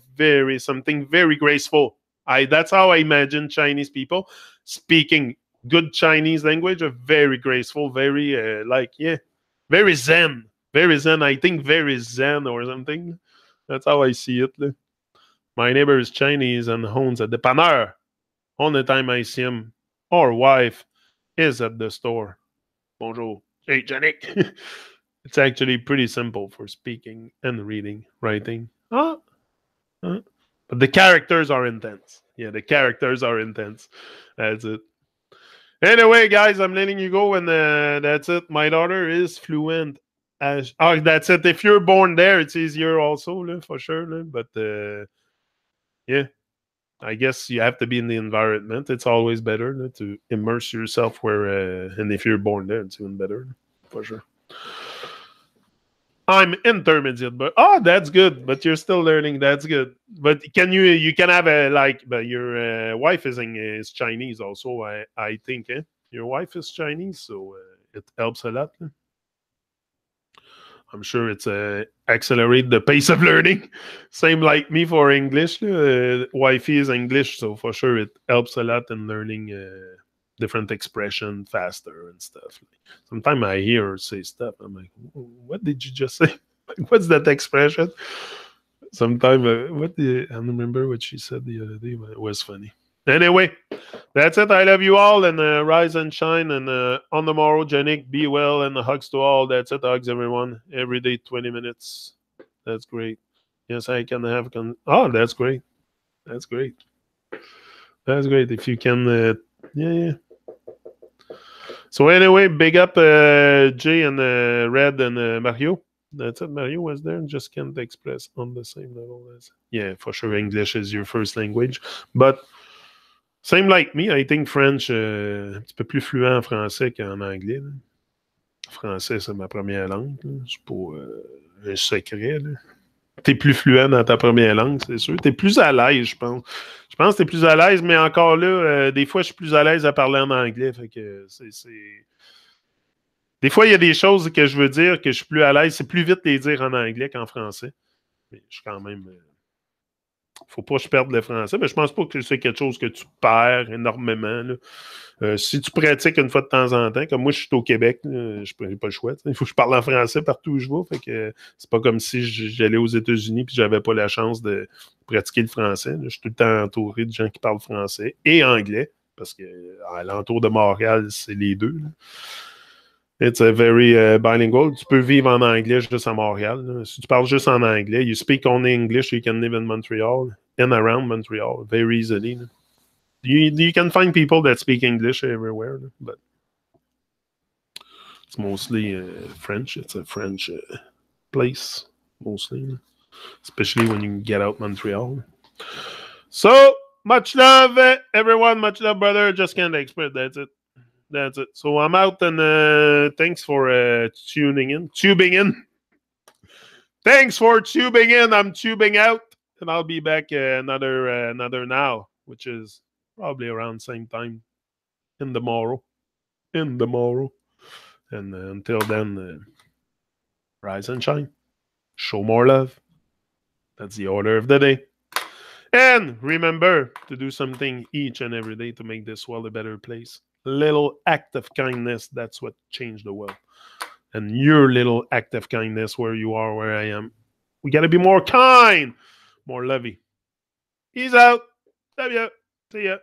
something very graceful. That's how I imagine Chinese people speaking good Chinese language. Are very graceful, very very zen. Very zen. I think very zen or something. That's how I see it. My neighbor is Chinese and owns a dépanneur. Only time I see him or wife is at the store. Bonjour. Hey, Janik. It's actually pretty simple for speaking and reading, writing. But the characters are intense. Yeah, the characters are intense. That's it. Anyway, guys, I'm letting you go, and that's it. My daughter is fluent. That's it. If you're born there, it's easier also, for sure. But yeah, I guess you have to be in the environment. It's always better to immerse yourself where, and if you're born there, it's even better, for sure. I'm intermediate, but that's good. But you're still learning. That's good. But you can have but your wife is Chinese also. I think your wife is Chinese, so it helps a lot. I'm sure it's accelerate the pace of learning. Same like me for English. Wifey is English, so for sure it helps a lot in learning different expression faster and stuff. Sometimes I hear her say stuff. I'm like, what did you just say? What's that expression? Sometimes I don't remember what she said the other day, but it was funny. Anyway, that's it. I love you all, and rise and shine. And on the morrow, Janik, be well, and hugs to all. That's it. Hugs, everyone. Every day, 20 minutes. That's great. Yes, I can have. That's great. That's great. That's great. If you can, yeah. So anyway, big up Jay and Red and Mario. That's it. Mario was there and just can't express on the same level as. Yeah, for sure. English is your first language, but. Same like me, I think French, un petit peu plus fluent en français qu'en anglais. Là. Français, c'est ma première langue. C'est pas un secret. Tu es plus fluent dans ta première langue, c'est sûr. Tu es plus à l'aise, je pense. Je pense que tu es plus à l'aise, mais encore là, des fois, je suis plus à l'aise à parler en anglais. Fait que Des fois, il y a des choses que je veux dire que je suis plus à l'aise. C'est plus vite de les dire en anglais qu'en français. Mais je suis quand même. Faut pas que je perde le français, mais je pense pas que c'est quelque chose que tu perds énormément. Si tu pratiques une fois de temps en temps, comme moi, je suis au Québec, je n'ai pas le choix. Il faut que je parle en français partout où je vais. Fait que c'est pas comme si j'allais aux États-Unis et j'avais pas la chance de pratiquer le français. Je suis tout le temps entouré de gens qui parlent français et anglais, parce que à l'entour de Montréal, c'est les deux. Là. It's a very bilingual. Tu peux vivre en anglais juste à Montréal. Là. Si tu parles juste en anglais, you speak only English, you can live in Montreal and around Montreal very easily. You can find people that speak English everywhere, but it's mostly French. It's a French place, mostly, especially when you get out Montreal. So, much love, everyone. Much love, brother. Just can't express. That's it. That's it. So I'm out, and thanks for tuning in. Thanks for tubing in. I'm tubing out, and I'll be back another now, which is probably around same time in the morrow. And until then, rise and shine. Show more love. That's the order of the day. And remember to do something each and every day to make this world a better place. Little act of kindness, that's what changed the world. And your little act of kindness, where you are, where I am, we got to be more kind, more lovey. Peace out. Love ya. See ya.